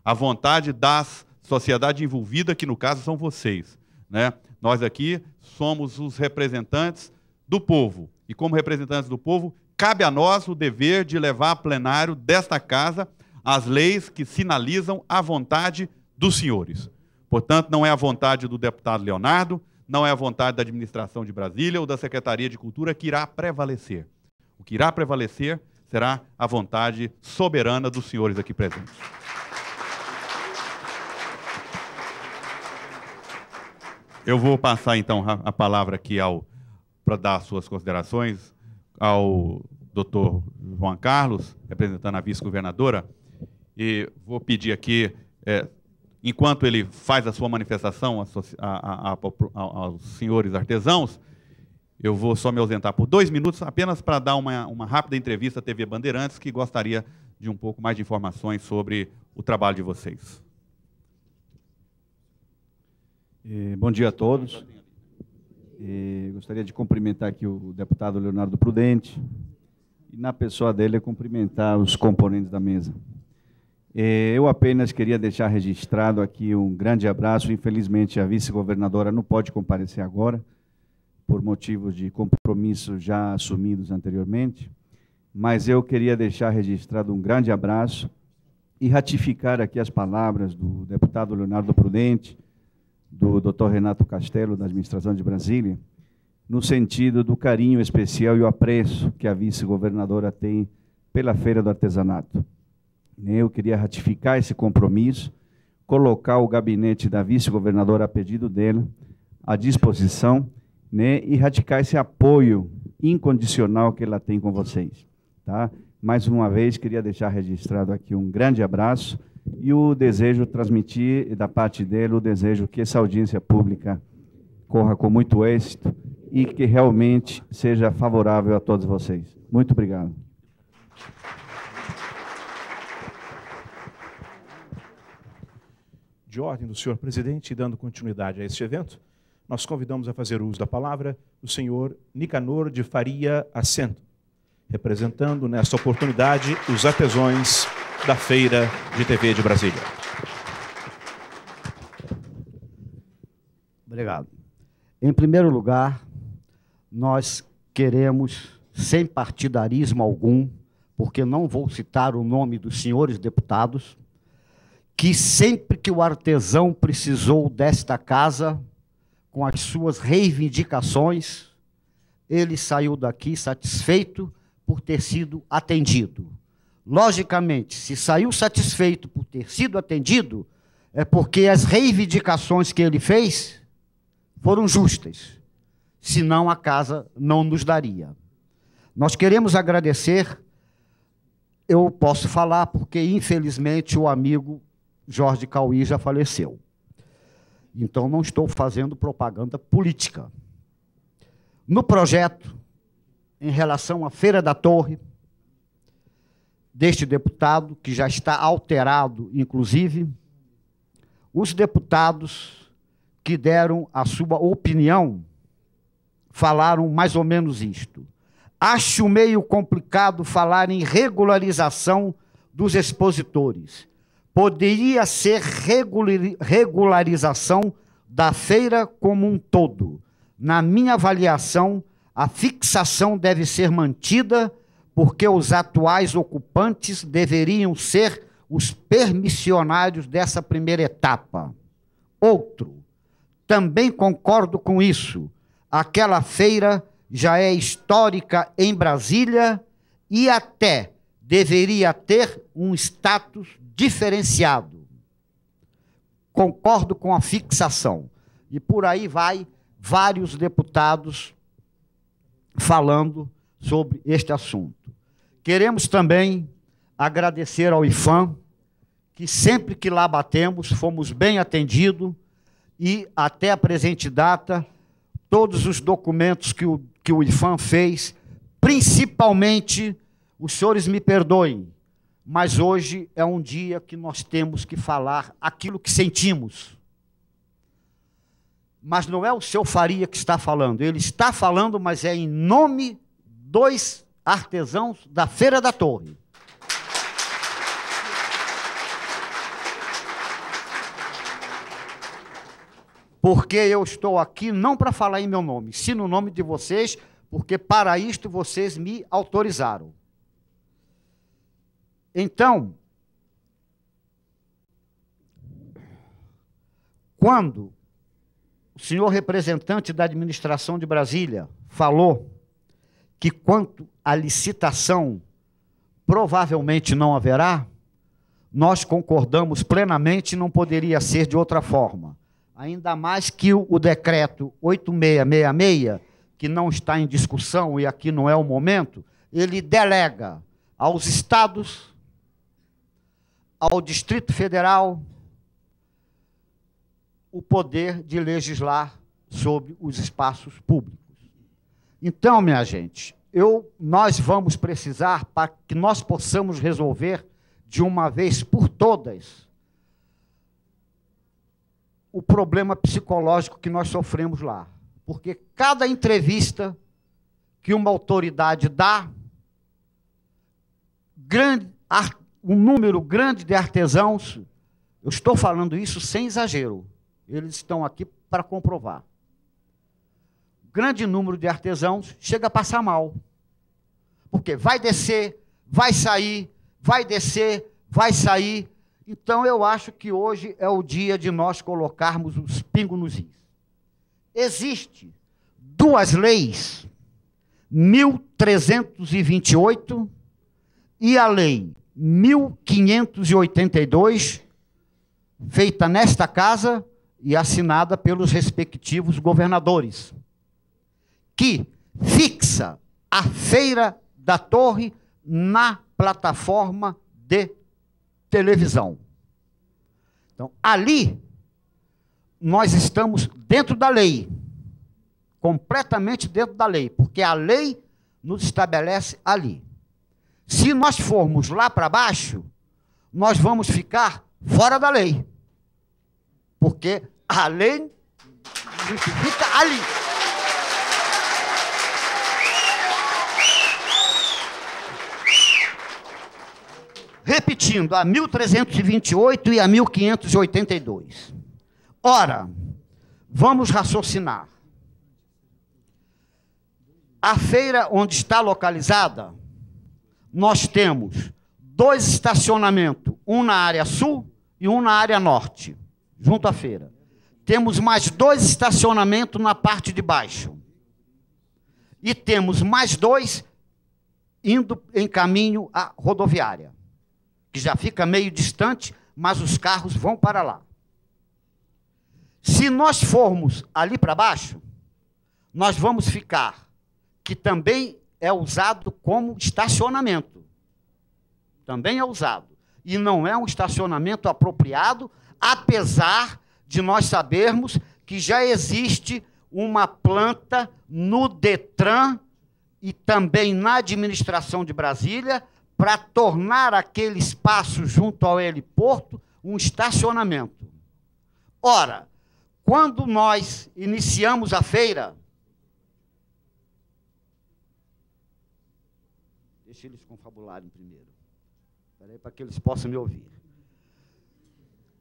a vontade da sociedade envolvida, que no caso são vocês, né? Nós aqui somos os representantes do povo, e como representantes do povo, cabe a nós o dever de levar a plenário desta casa as leis que sinalizam a vontade dos senhores. Portanto, não é a vontade do deputado Leonardo, não é a vontade da administração de Brasília ou da Secretaria de Cultura que irá prevalecer. O que irá prevalecer será a vontade soberana dos senhores aqui presentes. Eu vou passar, então, a palavra aqui para dar suas considerações ao doutor João Carlos, representando a vice-governadora, e vou pedir aqui, enquanto ele faz a sua manifestação aos senhores artesãos, eu vou só me ausentar por 2 minutos, apenas para dar uma rápida entrevista à TV Bandeirantes, que gostaria de um pouco mais de informações sobre o trabalho de vocês. Bom dia a todos. Gostaria de cumprimentar aqui o deputado Leonardo Prudente e, na pessoa dele, cumprimentar os componentes da mesa. Eu apenas queria deixar registrado aqui um grande abraço. Infelizmente, a vice-governadora não pode comparecer agora, por motivos de compromissos já assumidos anteriormente, mas eu queria deixar registrado um grande abraço e ratificar aqui as palavras do deputado Leonardo Prudente, do Dr. Renato Castelo, da administração de Brasília, no sentido do carinho especial e o apreço que a vice-governadora tem pela Feira do Artesanato. Eu queria ratificar esse compromisso, colocar o gabinete da vice-governadora a pedido dela, à disposição, né, e ratificar esse apoio incondicional que ela tem com vocês. Tá? Mais uma vez, queria deixar registrado aqui um grande abraço e o desejo, transmitir da parte dele, o desejo que essa audiência pública corra com muito êxito e que realmente seja favorável a todos vocês. Muito obrigado. De ordem do senhor presidente, dando continuidade a este evento, nós convidamos a fazer uso da palavra o senhor Nicanor de Faria Assento, representando nesta oportunidade os artesãos da Feira de TV de Brasília. Obrigado. Em primeiro lugar, nós queremos, sem partidarismo algum, porque não vou citar o nome dos senhores deputados, que sempre que o artesão precisou desta casa, com as suas reivindicações, ele saiu daqui satisfeito por ter sido atendido. Logicamente, se saiu satisfeito por ter sido atendido, é porque as reivindicações que ele fez foram justas. Senão a casa não nos daria. Nós queremos agradecer, eu posso falar porque, infelizmente, o amigo Jorge Cauí já faleceu. Então, não estou fazendo propaganda política. No projeto, em relação à Feira da Torre, deste deputado, que já está alterado, inclusive, os deputados que deram a sua opinião falaram mais ou menos isto. Acho meio complicado falar em regularização dos expositores. Poderia ser regularização da feira como um todo. Na minha avaliação, a fixação deve ser mantida porque os atuais ocupantes deveriam ser os permissionários dessa primeira etapa. Outro, também concordo com isso, aquela feira já é histórica em Brasília e até deveria ter um status diferenciado. Concordo com a fixação. E por aí vai vários deputados falando sobre este assunto. Queremos também agradecer ao IPHAN, que sempre que lá batemos, fomos bem atendidos e, até a presente data, todos os documentos que o IPHAN fez, principalmente, os senhores me perdoem, mas hoje é um dia que nós temos que falar aquilo que sentimos. Mas não é o seu Faria que está falando, ele está falando, mas é em nome dos artesãos da Feira da Torre. Porque eu estou aqui não para falar em meu nome, sim no nome de vocês, porque para isto vocês me autorizaram. Então, quando o senhor representante da administração de Brasília falou que quanto à licitação provavelmente não haverá, nós concordamos plenamente, não poderia ser de outra forma. Ainda mais que o decreto 8666, que não está em discussão e aqui não é o momento, ele delega aos estados, ao Distrito Federal, o poder de legislar sobre os espaços públicos. Então, minha gente, nós vamos precisar, para que nós possamos resolver de uma vez por todas o problema psicológico que nós sofremos lá. Porque cada entrevista que uma autoridade dá, um número grande de artesãos, eu estou falando isso sem exagero, eles estão aqui para comprovar. Grande número de artesãos chega a passar mal. Porque vai descer, vai sair, vai descer, vai sair. Então, eu acho que hoje é o dia de nós colocarmos os pingos nos is. Existem duas leis, 1328 e a lei 1582, feita nesta casa e assinada pelos respectivos governadores, que fixa a Feira da Torre na plataforma de televisão. Então, ali, nós estamos dentro da lei, completamente dentro da lei, porque a lei nos estabelece ali. Se nós formos lá para baixo, nós vamos ficar fora da lei, porque a lei fica ali. Repetindo, a 1328 e a 1582. Ora, vamos raciocinar. A feira onde está localizada, nós temos 2 estacionamentos, um na área sul e um na área norte, junto à feira. Temos mais 2 estacionamentos na parte de baixo. E temos mais 2 indo em caminho à rodoviária, que já fica meio distante, mas os carros vão para lá. Se nós formos ali para baixo, nós vamos ficar, que também é usado como estacionamento. Também é usado. E não é um estacionamento apropriado, apesar de nós sabermos que já existe uma planta no Detran e também na administração de Brasília para tornar aquele espaço junto ao heliporto um estacionamento. Ora, quando nós iniciamos a feira, deixa eles confabularem primeiro, para que eles possam me ouvir.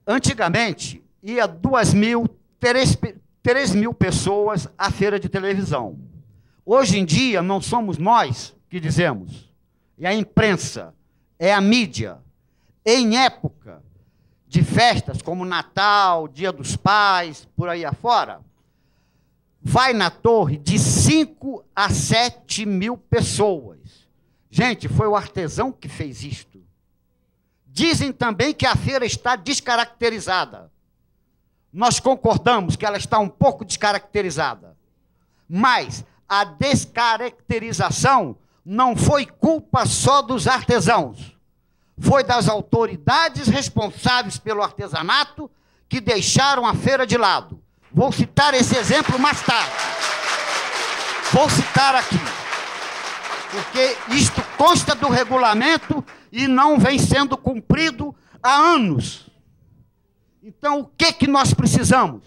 Antigamente, ia 2.000, 3.000 pessoas à feira de televisão. Hoje em dia, não somos nós que dizemos, é a imprensa, é a mídia. Em época de festas como Natal, Dia dos Pais, por aí afora, vai na torre de 5 a 7 mil pessoas. Gente, foi o artesão que fez isto. Dizem também que a feira está descaracterizada. Nós concordamos que ela está um pouco descaracterizada. Mas a descaracterização não foi culpa só dos artesãos. Foi das autoridades responsáveis pelo artesanato que deixaram a feira de lado. Vou citar esse exemplo mais tarde. Vou citar aqui. Porque isto consta do regulamento e não vem sendo cumprido há anos. Então, o que nós precisamos?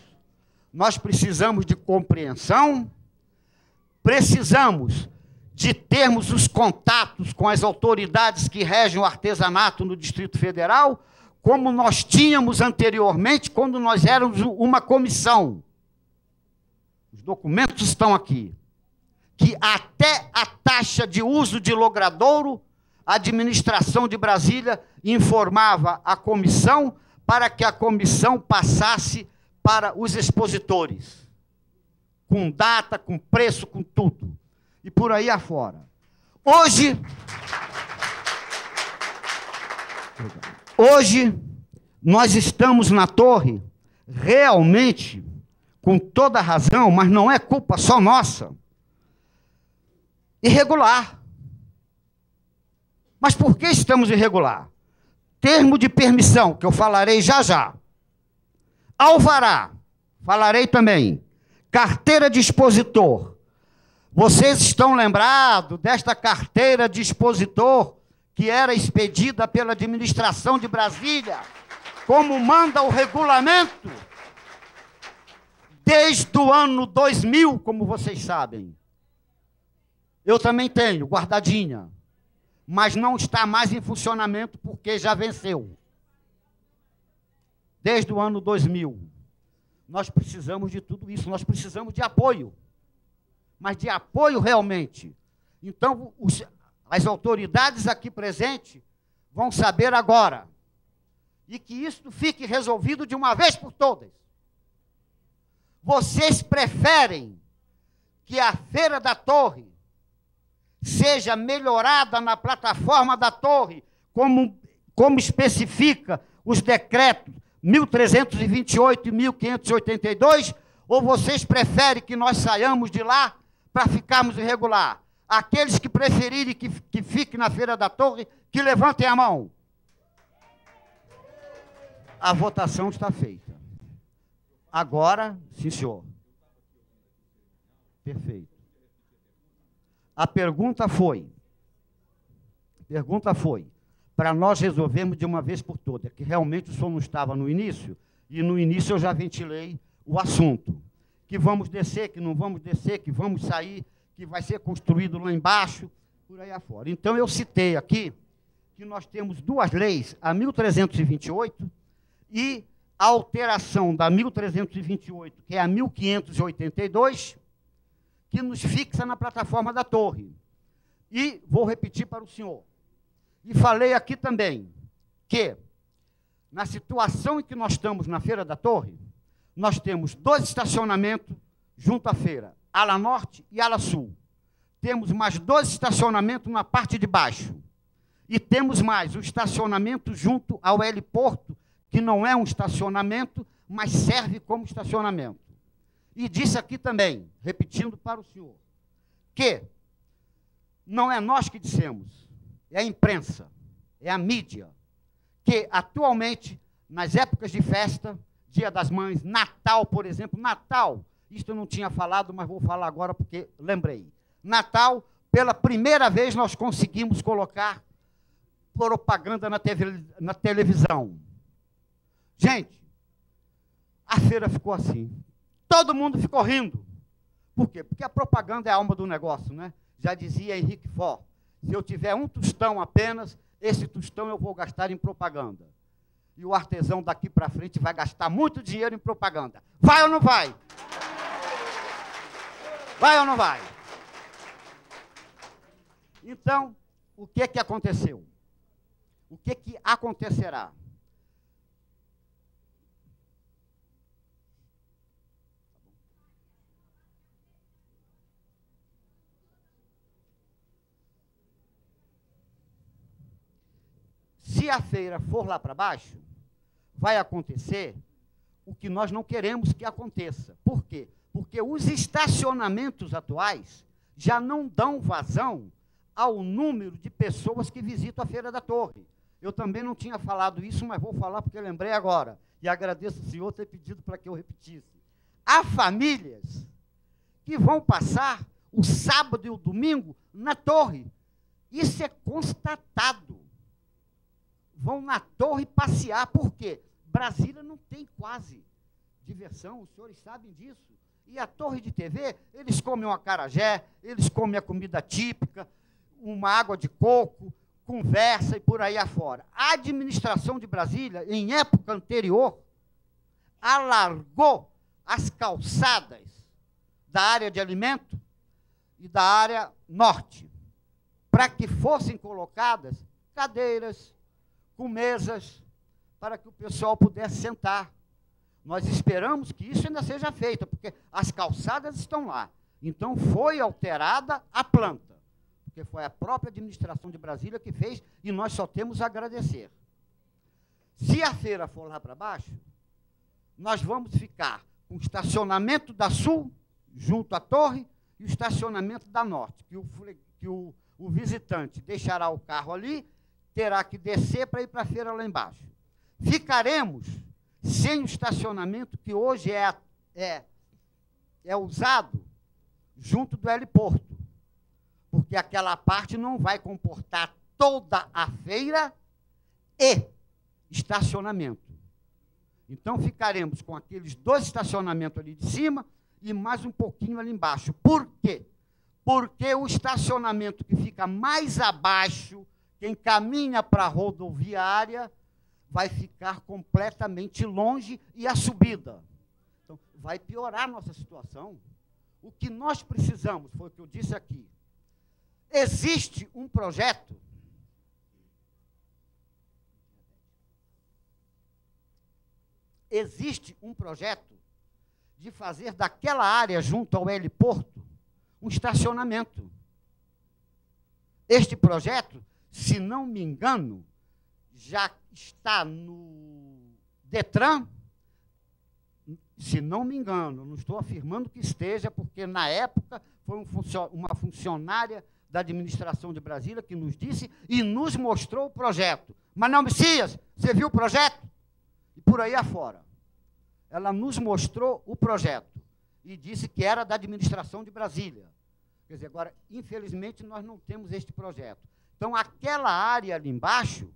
Nós precisamos de compreensão, precisamos de termos os contatos com as autoridades que regem o artesanato no Distrito Federal, como nós tínhamos anteriormente, quando nós éramos uma comissão. Os documentos estão aqui. Que até a taxa de uso de logradouro, a administração de Brasília informava a comissão para que a comissão passasse para os expositores, com data, com preço, com tudo, e por aí afora. Hoje, nós estamos na torre, realmente, com toda razão, mas não é culpa só nossa, irregular. Mas por que estamos irregular? Termo de permissão, que eu falarei já já. Alvará, falarei também. Carteira de expositor. Vocês estão lembrados desta carteira de expositor que era expedida pela administração de Brasília, como manda o regulamento? Desde o ano 2000, como vocês sabem. Eu também tenho, guardadinha. Mas não está mais em funcionamento porque já venceu. Desde o ano 2000. Nós precisamos de tudo isso, nós precisamos de apoio. Mas de apoio realmente. Então, as autoridades aqui presentes vão saber agora. E que isso fique resolvido de uma vez por todas. Vocês preferem que a Feira da Torre seja melhorada na plataforma da torre, como especifica os decretos 1328 e 1582, ou vocês preferem que nós saiamos de lá para ficarmos irregular? Aqueles que preferirem que fique na Feira da Torre, que levantem a mão. A votação está feita. Agora, sim, senhor. Perfeito. A pergunta foi, para nós resolvermos de uma vez por todas, que realmente o senhor não estava no início, e no início eu já ventilei o assunto, que vamos descer, que não vamos descer, que vamos sair, que vai ser construído lá embaixo, por aí afora. Então, eu citei aqui que nós temos duas leis, a 1328 e a alteração da 1328, que é a 1582, que nos fixa na plataforma da torre. E vou repetir para o senhor. E falei aqui também que, na situação em que nós estamos na Feira da Torre, nós temos 2 estacionamentos junto à feira, ala norte e ala sul. Temos mais 2 estacionamentos na parte de baixo. E temos mais o estacionamento junto ao heliporto, que não é um estacionamento, mas serve como estacionamento. E disse aqui também, repetindo para o senhor, que não é nós que dissemos, é a imprensa, é a mídia, que atualmente, nas épocas de festa, Dia das Mães, Natal, por exemplo, Natal, isto eu não tinha falado, mas vou falar agora porque lembrei. Natal, pela primeira vez, nós conseguimos colocar propaganda na televisão. Gente, a feira ficou assim. Todo mundo ficou rindo. Por quê? Porque a propaganda é a alma do negócio, né? Já dizia Henrique Ford, se eu tiver um tostão apenas, esse tostão eu vou gastar em propaganda. E o artesão daqui para frente vai gastar muito dinheiro em propaganda. Vai ou não vai? Vai ou não vai? Então, o que aconteceu? O que acontecerá? Se a feira for lá para baixo, vai acontecer o que nós não queremos que aconteça. Por quê? Porque os estacionamentos atuais já não dão vazão ao número de pessoas que visitam a Feira da Torre. Eu também não tinha falado isso, mas vou falar porque lembrei agora. E agradeço ao senhor ter pedido para que eu repetisse. Há famílias que vão passar o sábado e o domingo na torre. Isso é constatado. vão na torre passear. Por quê? Brasília não tem quase diversão, os senhores sabem disso. E a torre de TV, eles comem um acarajé, eles comem a comida típica, uma água de coco, conversa e por aí afora. A administração de Brasília, em época anterior, alargou as calçadas da área de alimento e da área norte, para que fossem colocadas cadeiras com mesas, para que o pessoal pudesse sentar. Nós esperamos que isso ainda seja feito, porque as calçadas estão lá. Então, foi alterada a planta, porque foi a própria administração de Brasília que fez, e nós só temos a agradecer. Se a feira for lá para baixo, nós vamos ficar com o estacionamento da Sul, junto à torre, e o estacionamento da Norte, que o visitante deixará o carro ali, terá que descer para ir para a feira lá embaixo. Ficaremos sem o estacionamento que hoje é usado junto do heliporto, porque aquela parte não vai comportar toda a feira e estacionamento. Então, ficaremos com aqueles 2 estacionamentos ali de cima e mais um pouquinho ali embaixo. Por quê? Porque o estacionamento que fica mais abaixo, quem caminha para a rodoviária, vai ficar completamente longe, e a subida. Então, vai piorar a nossa situação. O que nós precisamos, foi o que eu disse aqui, existe um projeto de fazer daquela área junto ao heliporto um estacionamento. Este projeto, se não me engano, já está no Detran, se não me engano, não estou afirmando que esteja, porque na época foi uma funcionária da administração de Brasília que nos disse e nos mostrou o projeto. Manuel Messias, você viu o projeto? E por aí afora. Ela nos mostrou o projeto e disse que era da administração de Brasília. Quer dizer, agora, infelizmente, nós não temos este projeto. Então, aquela área ali embaixo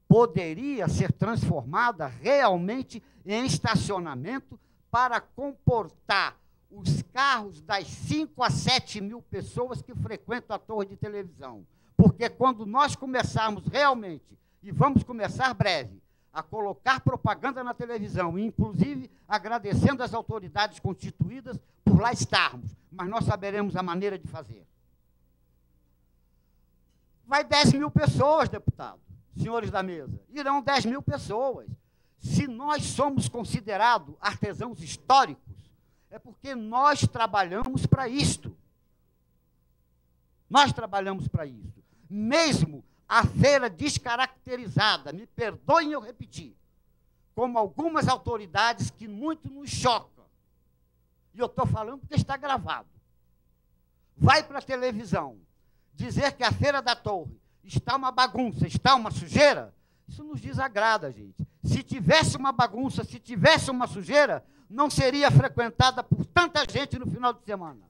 poderia ser transformada realmente em estacionamento para comportar os carros das 5 a 7 mil pessoas que frequentam a torre de televisão. Porque quando nós começarmos realmente, e vamos começar breve, a colocar propaganda na televisão, inclusive agradecendo às autoridades constituídas por lá estarmos, mas nós saberemos a maneira de fazer. Vai 10 mil pessoas, deputado. Senhores da mesa, irão 10 mil pessoas. Se nós somos considerados artesãos históricos, é porque nós trabalhamos para isto. Nós trabalhamos para isso. Mesmo a feira descaracterizada, me perdoem eu repetir, como algumas autoridades que muito nos chocam, e eu estou falando porque está gravado, vai para a televisão dizer que a Feira da Torre está uma bagunça, está uma sujeira, isso nos desagrada, gente. Se tivesse uma bagunça, se tivesse uma sujeira, não seria frequentada por tanta gente no final de semana.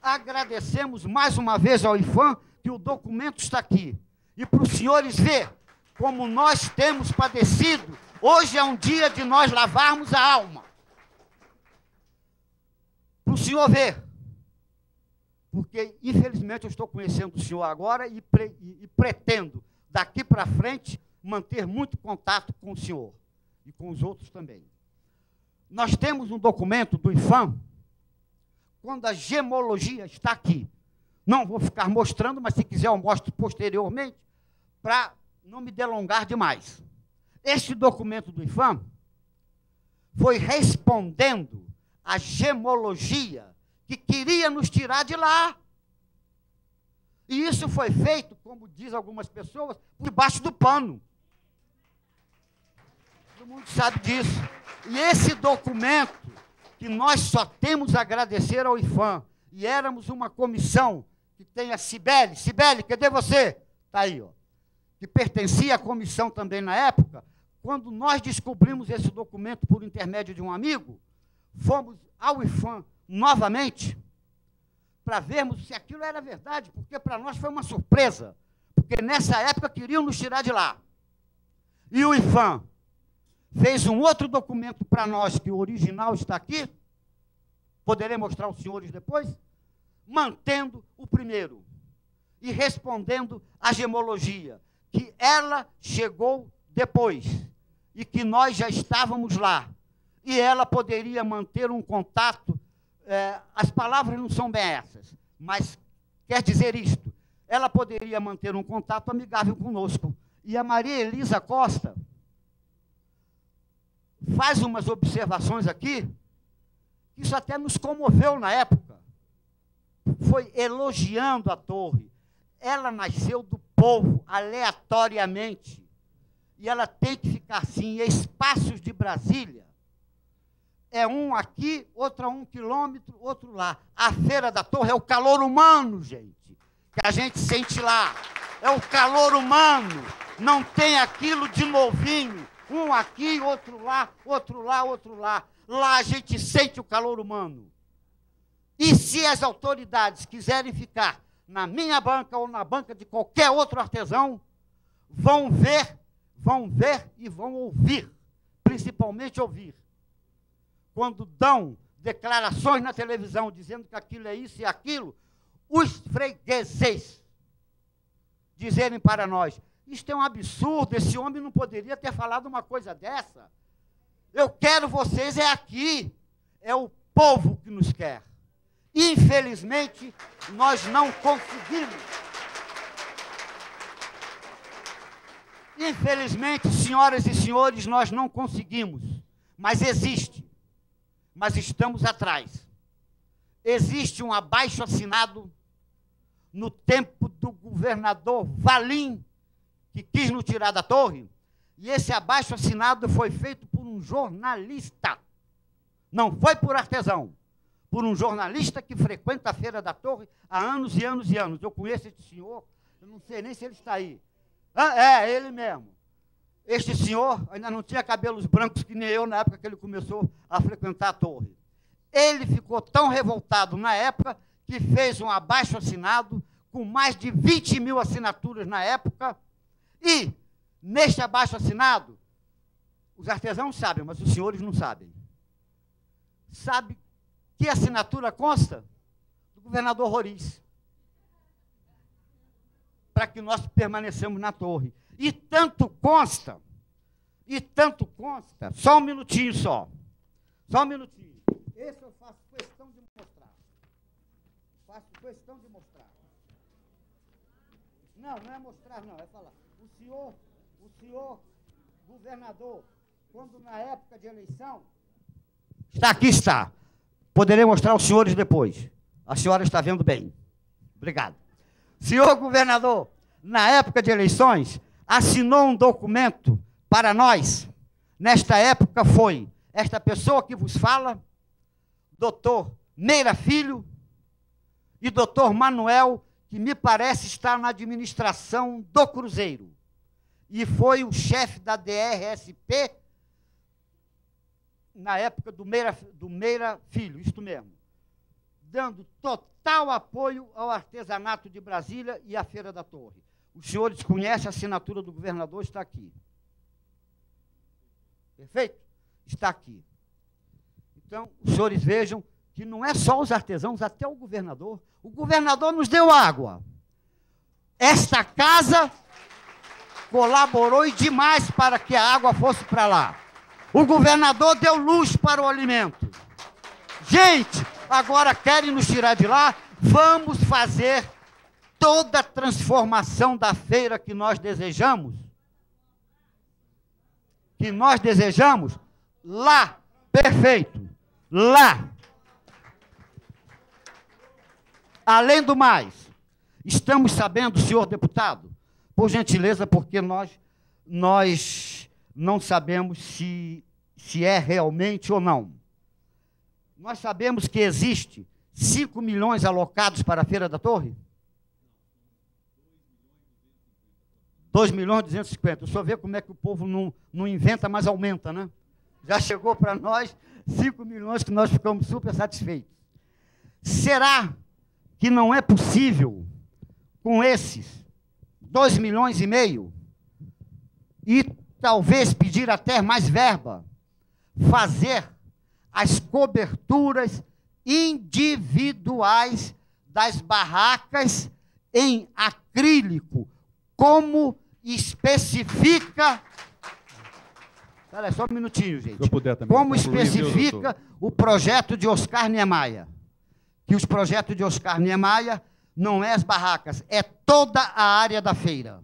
Agradecemos mais uma vez ao IFAM que o documento está aqui. E para os senhores ver como nós temos padecido, hoje é um dia de nós lavarmos a alma. Para o senhor ver, porque, infelizmente, eu estou conhecendo o senhor agora e pretendo, daqui para frente, manter muito contato com o senhor e com os outros também. Nós temos um documento do IFAM, quando a gemologia está aqui. Não vou ficar mostrando, mas se quiser eu mostro posteriormente, para não me delongar demais. Este documento do IFAM foi respondendo à gemologia que queria nos tirar de lá. E isso foi feito, como diz algumas pessoas, por debaixo do pano. Todo mundo sabe disso. E esse documento, que nós só temos a agradecer ao IFAM, e éramos uma comissão que tem a Cibele. Cibele, cadê você? Está aí, ó. Que pertencia à comissão também na época. Quando nós descobrimos esse documento por intermédio de um amigo, fomos ao IFAM novamente para vermos se aquilo era verdade, porque para nós foi uma surpresa, porque nessa época queriam nos tirar de lá. E o IPHAN fez um outro documento para nós, que o original está aqui, poderei mostrar aos senhores depois, mantendo o primeiro e respondendo à gemologia, que ela chegou depois e que nós já estávamos lá. E ela poderia manter um contato, as palavras não são bem essas, mas quer dizer isto, ela poderia manter um contato amigável conosco. E a Maria Elisa Costa faz umas observações aqui, que isso até nos comoveu na época. Foi elogiando a torre. Ela nasceu do povo, aleatoriamente. E ela tem que ficar assim, espaços de Brasília. É um aqui, outro a 1 quilômetro, outro lá. A Feira da Torre é o calor humano, gente, que a gente sente lá. É o calor humano. Não tem aquilo de novinho. Um aqui, outro lá, outro lá, outro lá. Lá a gente sente o calor humano. E se as autoridades quiserem ficar na minha banca ou na banca de qualquer outro artesão, vão ver e vão ouvir, principalmente ouvir. Quando dão declarações na televisão dizendo que aquilo é isso e aquilo, os fregueses dizerem para nós, isto é um absurdo, esse homem não poderia ter falado uma coisa dessa. Eu quero vocês aqui, é o povo que nos quer. Infelizmente, nós não conseguimos. Infelizmente, senhoras e senhores, nós não conseguimos. Mas existe. Mas estamos atrás. Existe um abaixo-assinado no tempo do governador Valim, que quis nos tirar da torre, e esse abaixo-assinado foi feito por um jornalista. Não foi por artesão. Por um jornalista que frequenta a Feira da Torre há anos e anos e anos. Eu conheço esse senhor, eu não sei nem se ele está aí. É ele mesmo. Este senhor ainda não tinha cabelos brancos que nem eu na época que ele começou a frequentar a torre. Ele ficou tão revoltado na época que fez um abaixo-assinado com mais de 20 mil assinaturas na época. E, neste abaixo-assinado, os artesãos sabem, mas os senhores não sabem. Sabe que assinatura consta? Do governador Roriz. Para que nós permanecemos na torre. E tanto consta, só um minutinho só. Só um minutinho. Esse eu faço questão de mostrar. Faço questão de mostrar. Não é mostrar, não, é falar. O senhor governador, quando na época de eleição... Aqui está. Poderei mostrar aos senhores depois. A senhora está vendo bem. Obrigado. Senhor governador, na época de eleições, assinou um documento para nós. Nesta época foi esta pessoa que vos fala, doutor Meira Filho e doutor Manuel, que me parece estar na administração do Cruzeiro. E foi o chefe da DRSP na época do Meira Filho, isto mesmo, dando total apoio ao artesanato de Brasília e à Feira da Torre. Os senhores conhecem a assinatura do governador, está aqui. Perfeito? Está aqui. Então, os senhores vejam que não é só os artesãos, até o governador. O governador nos deu água. Esta casa colaborou e demais para que a água fosse para lá. O governador deu luz para o alimento. Gente, agora querem nos tirar de lá? Vamos fazer toda a transformação da feira que nós desejamos. Lá. Perfeito. Lá. Além do mais, estamos sabendo, senhor deputado, por gentileza, porque nós não sabemos se é realmente ou não. Nós sabemos que existe 5 milhões alocados para a Feira da Torre? 2 milhões e 250. O senhor vê como é que o povo não inventa, mas aumenta, né? Já chegou para nós 5 milhões que nós ficamos super satisfeitos. Será que não é possível, com esses 2,5 milhões, e talvez pedir até mais verba, fazer as coberturas individuais das barracas em acrílico, como especifica... Espera só um minutinho, gente. Se eu puder também como concluir, especifica o projeto de Oscar Niemeyer. Que os projetos de Oscar Niemeyer não é as barracas, é toda a área da feira.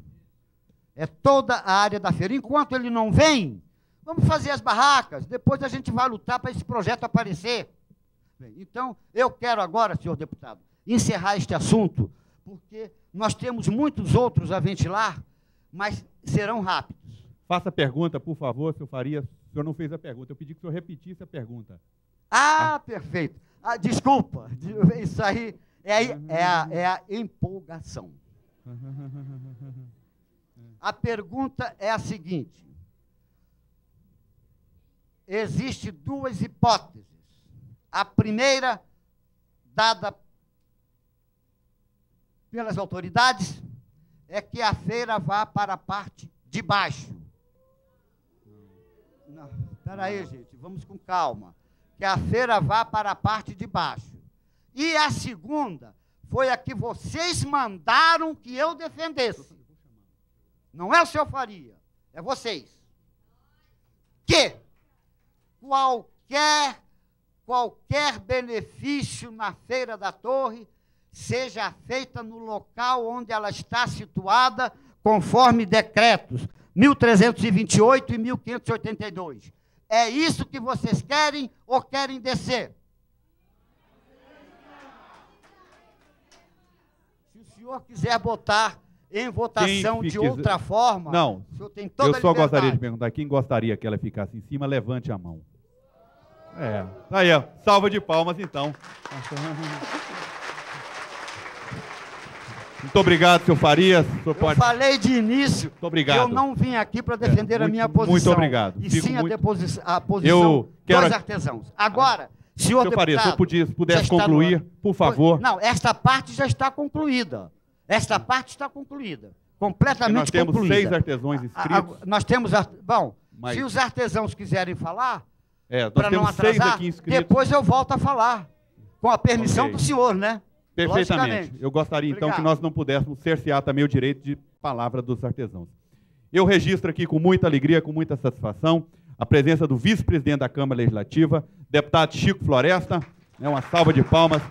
É toda a área da feira. Enquanto ele não vem, vamos fazer as barracas, depois a gente vai lutar para esse projeto aparecer. Bem, então, eu quero agora, senhor deputado, encerrar este assunto, porque nós temos muitos outros a ventilar, mas serão rápidos. Faça a pergunta, por favor, senhor Farias. O senhor não fez a pergunta. Eu pedi que o senhor repetisse a pergunta. Perfeito. Desculpa, isso aí é a empolgação. A pergunta é a seguinte. Existem duas hipóteses. A primeira, dada pelas autoridades, é que a feira vá para a parte de baixo. Não, espera aí, gente, vamos com calma. Que a feira vá para a parte de baixo. E a segunda foi a que vocês mandaram que eu defendesse. Não é o senhor Faria, é vocês. Que qualquer benefício na Feira da Torre seja feita no local onde ela está situada, conforme decretos 1328 e 1582. É isso que vocês querem ou querem descer? Se o senhor quiser botar em votação de outra forma, não, o senhor tem toda a eu só liberdade. gostaria de perguntar, quem gostaria que ela ficasse em cima, levante a mão. Tá aí, ó, salva de palmas, então. Muito obrigado, senhor Farias. Eu falei de início que eu não vim aqui para defender a minha posição. Muito obrigado. E sim a posição dos artesãos. Agora, senhor deputado... Farias, se eu pudesse concluir, por favor. Não, esta parte já está concluída. Esta parte está concluída. Completamente concluída. Nós temos 6 artesãos inscritos. Nós temos... Bom, se os artesãos quiserem falar, para não atrasar, depois eu volto a falar. Com a permissão do senhor, né? Perfeitamente. Eu gostaria, então, que nós não pudéssemos cercear também o direito de palavra dos artesãos. Eu registro aqui com muita alegria, com muita satisfação, a presença do vice-presidente da Câmara Legislativa, deputado Chico Floresta. Uma salva de palmas.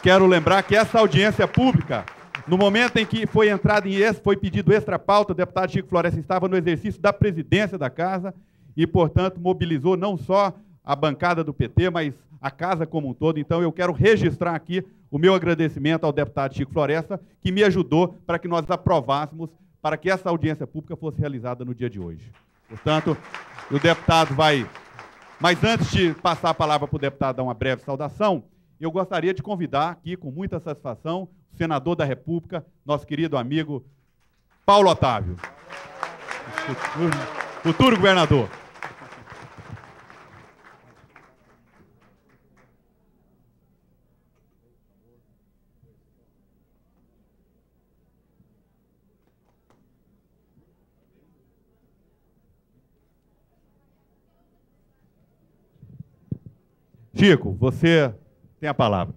Quero lembrar que essa audiência pública, no momento em que foi pedido extra pauta, o deputado Chico Floresta estava no exercício da presidência da Casa e, portanto, mobilizou não só a bancada do PT, mas a Casa como um todo. Então, eu quero registrar aqui o meu agradecimento ao deputado Chico Floresta, que me ajudou para que nós aprovássemos, para que essa audiência pública fosse realizada no dia de hoje. Portanto, o deputado vai... Mas antes de passar a palavra para o deputado dar uma breve saudação, eu gostaria de convidar aqui, com muita satisfação, o senador da República, nosso querido amigo Paulo Otávio. Futuro governador. Chico, você tem a palavra.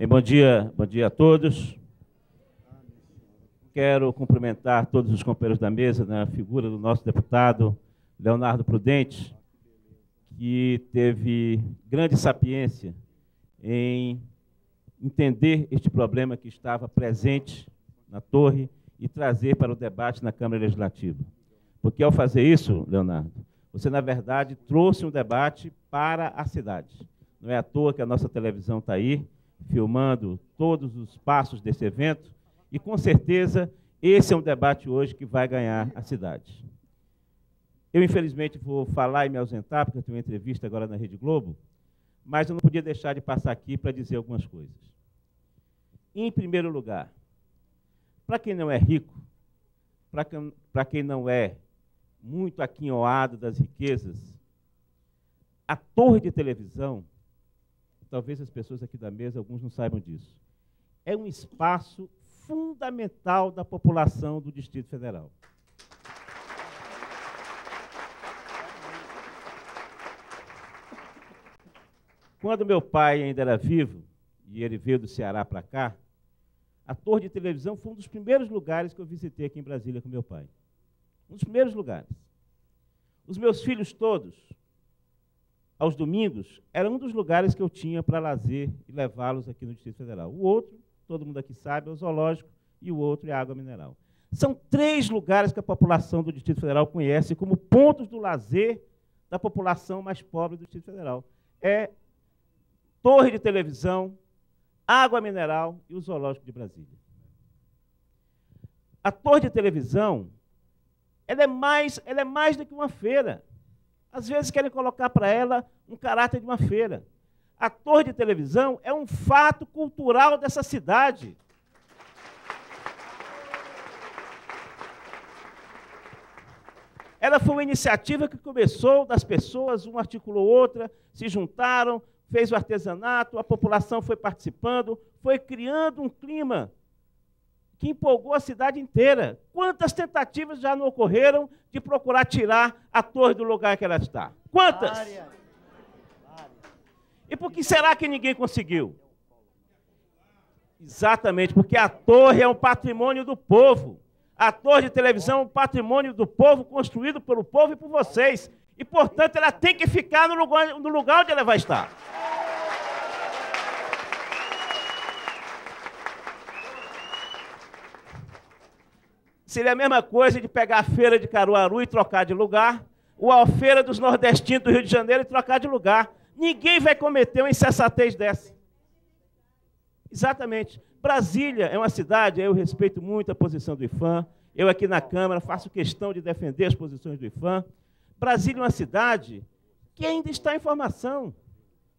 Bom dia a todos. Quero cumprimentar todos os companheiros da mesa, na figura do nosso deputado Leonardo Prudente, que teve grande sapiência em entender este problema que estava presente na Torre e trazer para o debate na Câmara Legislativa. Porque, ao fazer isso, Leonardo, você, na verdade, trouxe um debate para a cidade. Não é à toa que a nossa televisão está aí, filmando todos os passos desse evento, e, com certeza, esse é um debate hoje que vai ganhar a cidade. Eu, infelizmente, vou falar e me ausentar, porque eu tenho uma entrevista agora na Rede Globo, mas eu não podia deixar de passar aqui para dizer algumas coisas. Em primeiro lugar, para quem não é rico, para quem não é muito aquinhoado das riquezas, a torre de televisão talvez as pessoas aqui da mesa, alguns não saibam disso, é um espaço fundamental da população do Distrito Federal. Quando meu pai ainda era vivo, e ele veio do Ceará para cá, a torre de televisão foi um dos primeiros lugares que eu visitei aqui em Brasília com meu pai. Um dos primeiros lugares. Os meus filhos todos, aos domingos, era um dos lugares que eu tinha para lazer e levá-los aqui no Distrito Federal. O outro, todo mundo aqui sabe, é o zoológico, e o outro é a água mineral. São 3 lugares que a população do Distrito Federal conhece como pontos do lazer da população mais pobre do Distrito Federal. É torre de televisão, água mineral e o zoológico de Brasília. A torre de televisão, ela é mais do que uma feira. Às vezes querem colocar para ela um caráter de uma feira. A torre de televisão é um fato cultural dessa cidade. Ela foi uma iniciativa que começou das pessoas, uma articulou outra, se juntaram, fez o artesanato, a população foi participando, foi criando um clima que empolgou a cidade inteira. Quantas tentativas já não ocorreram de procurar tirar a torre do lugar que ela está? Quantas? E por que será que ninguém conseguiu? Exatamente, porque a torre é um patrimônio do povo. A torre de televisão é um patrimônio do povo, construído pelo povo e por vocês. E, portanto, ela tem que ficar no lugar onde ela vai estar. Seria a mesma coisa de pegar a feira de Caruaru e trocar de lugar, ou a feira dos nordestinos do Rio de Janeiro e trocar de lugar. Ninguém vai cometer uma insensatez dessa. Exatamente. Brasília é uma cidade, eu respeito muito a posição do IPHAN, eu aqui na Câmara faço questão de defender as posições do IPHAN. Brasília é uma cidade que ainda está em formação.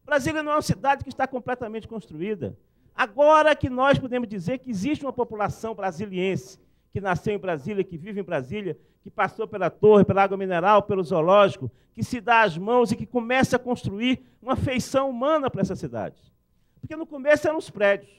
Brasília não é uma cidade que está completamente construída. Agora que nós podemos dizer que existe uma população brasiliense que nasceu em Brasília, que vive em Brasília, que passou pela torre, pela água mineral, pelo zoológico, que se dá as mãos e que começa a construir uma feição humana para essa cidade. Porque no começo eram os prédios.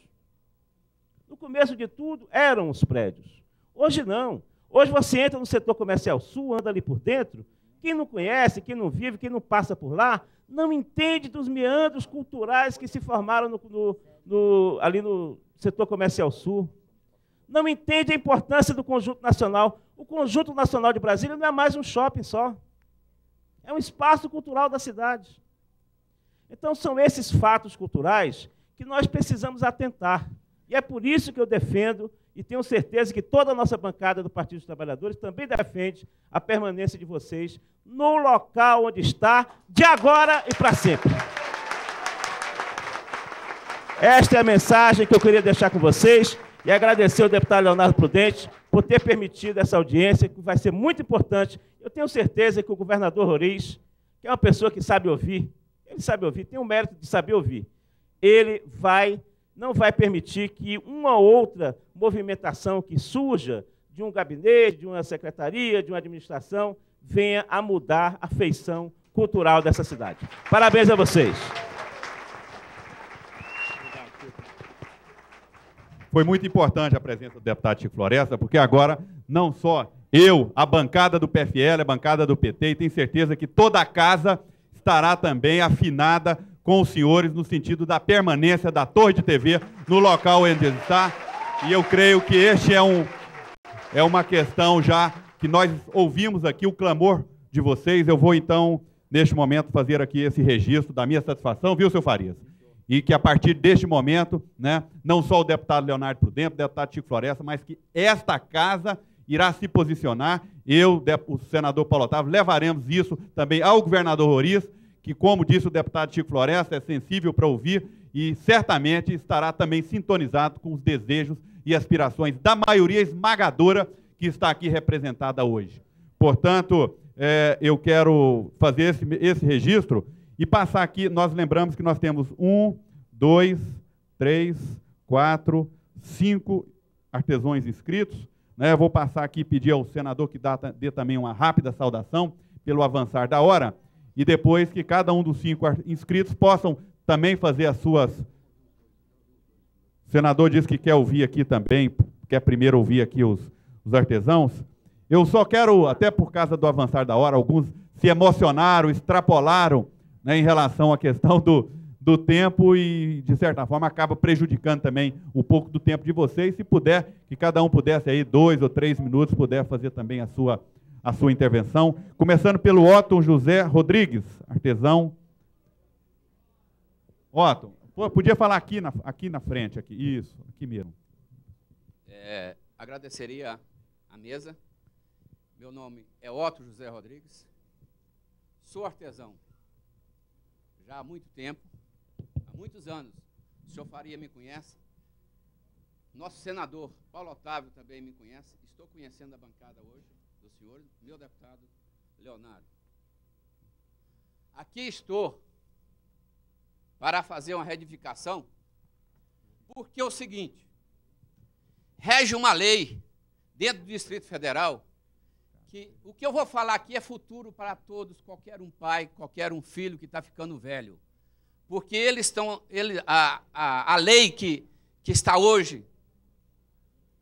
No começo de tudo eram os prédios. Hoje não. Hoje você entra no setor comercial sul, anda ali por dentro, quem não conhece, quem não vive, quem não passa por lá, não entende dos meandros culturais que se formaram ali no setor comercial sul. Não entende a importância do Conjunto Nacional. O Conjunto Nacional de Brasília não é mais um shopping só. É um espaço cultural da cidade. Então, são esses fatos culturais que nós precisamos atentar. E é por isso que eu defendo, e tenho certeza que toda a nossa bancada do Partido dos Trabalhadores também defende a permanência de vocês no local onde está, de agora e para sempre. Esta é a mensagem que eu queria deixar com vocês. E agradecer ao deputado Leonardo Prudente por ter permitido essa audiência, que vai ser muito importante. Eu tenho certeza que o governador Roriz, que é uma pessoa que sabe ouvir, ele sabe ouvir, tem o mérito de saber ouvir, ele não vai permitir que uma outra movimentação que surja de um gabinete, de uma secretaria, de uma administração, venha a mudar a feição cultural dessa cidade. Parabéns a vocês. Foi muito importante a presença do deputado Chico Floresta, porque agora, não só eu, a bancada do PFL, a bancada do PT, e tenho certeza que toda a casa estará também afinada com os senhores no sentido da permanência da Torre de TV no local onde está. E eu creio que este é uma questão já que nós ouvimos aqui, o clamor de vocês. Eu vou, então, neste momento, fazer aqui esse registro da minha satisfação, viu, seu Farias? E que, a partir deste momento, né, não só o deputado Leonardo Prudente, o deputado Chico Floresta, mas que esta casa irá se posicionar. Eu, o senador Paulo Otávio, levaremos isso também ao governador Roriz, que, como disse o deputado Chico Floresta, é sensível para ouvir e certamente estará também sintonizado com os desejos e aspirações da maioria esmagadora que está aqui representada hoje. Portanto, eu quero fazer esse registro e passar aqui. Nós lembramos que nós temos 1, 2, 3, 4, 5 artesãos inscritos. Eu vou passar aqui e pedir ao senador que dê também uma rápida saudação pelo avançar da hora, e depois que cada um dos 5 inscritos possam também fazer as suas... O senador disse que quer ouvir aqui também, quer primeiro ouvir aqui os artesãos. Eu só quero, até por causa do avançar da hora, alguns se emocionaram, extrapolaram, né, em relação à questão do tempo e, de certa forma, acaba prejudicando também um pouco do tempo de vocês. Se puder, que cada um pudesse aí 2 ou 3 minutos, puder fazer também a sua intervenção. Começando pelo Otton José Rodrigues, artesão. Otton, podia falar aqui na frente, aqui. Isso, aqui mesmo. Agradeceria a mesa. Meu nome é Otton José Rodrigues. Sou artesão já há muito tempo, há muitos anos. O senhor Faria me conhece. Nosso senador Paulo Otávio também me conhece. Estou conhecendo a bancada hoje dos senhores, meu deputado Leonardo. Aqui estou para fazer uma retificação, porque é o seguinte: rege uma lei dentro do Distrito Federal que o que eu vou falar aqui é futuro para todos, qualquer um pai, qualquer um filho que está ficando velho. Porque a lei que está hoje,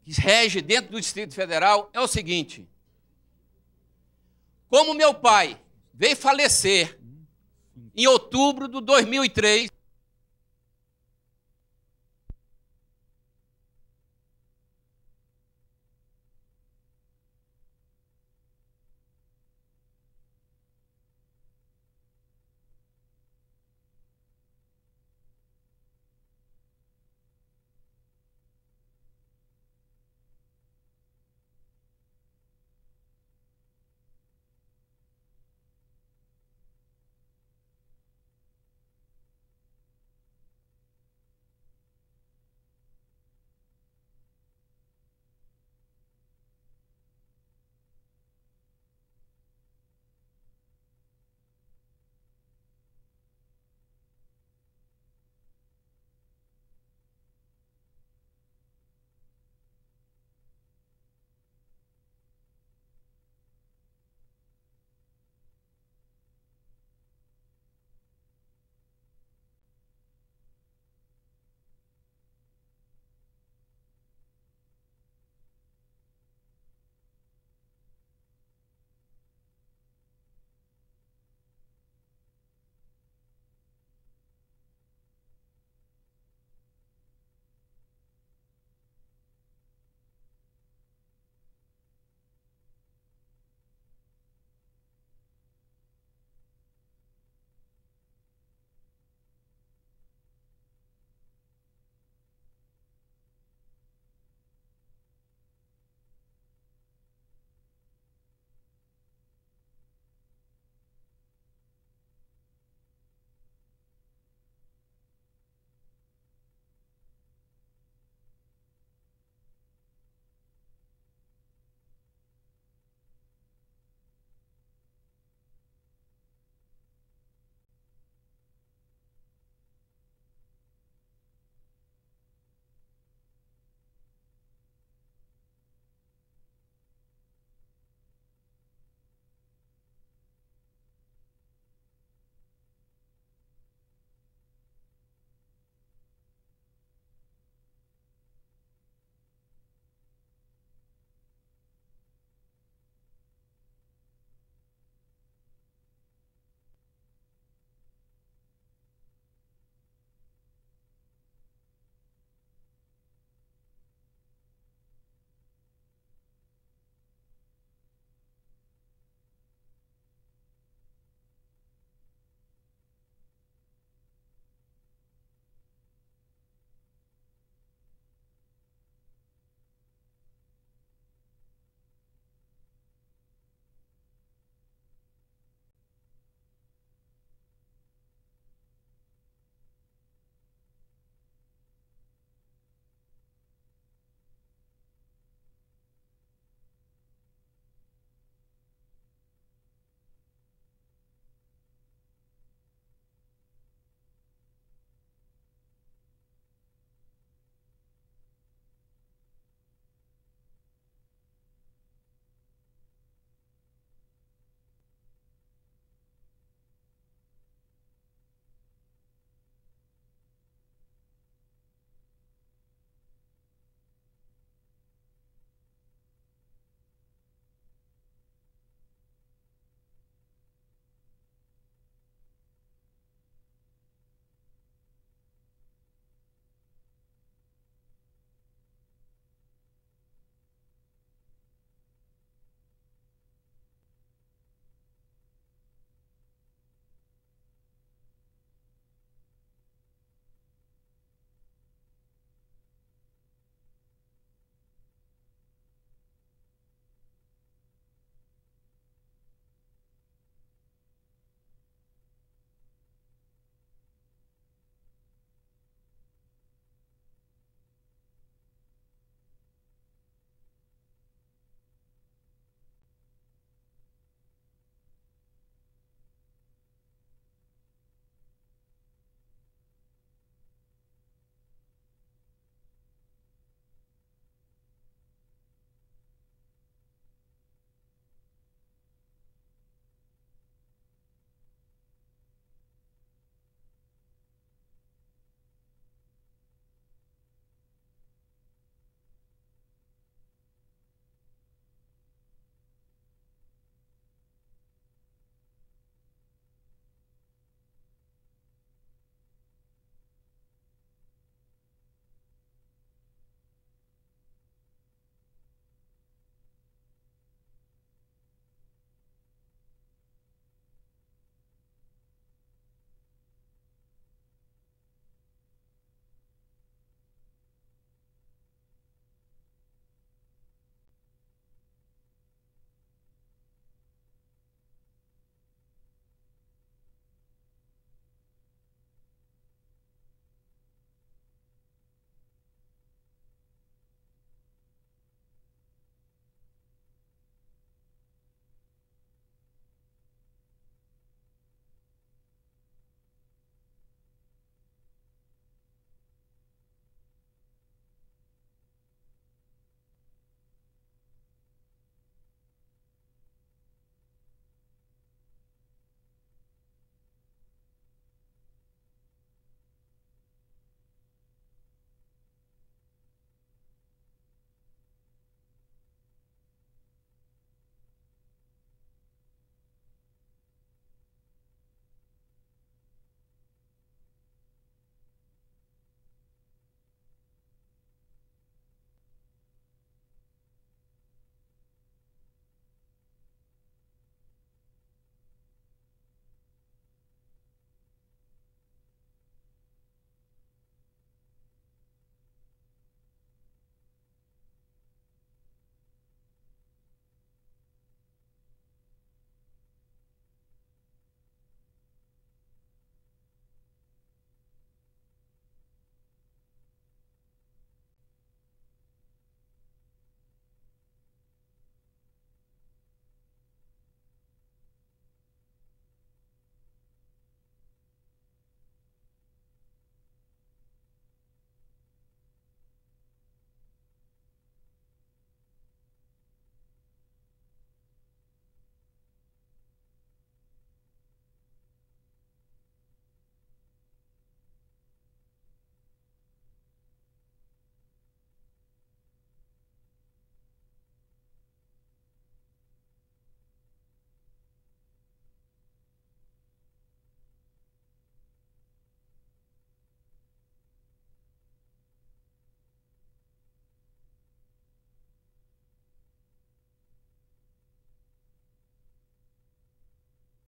que rege dentro do Distrito Federal, é o seguinte: como meu pai veio falecer em outubro de 2003,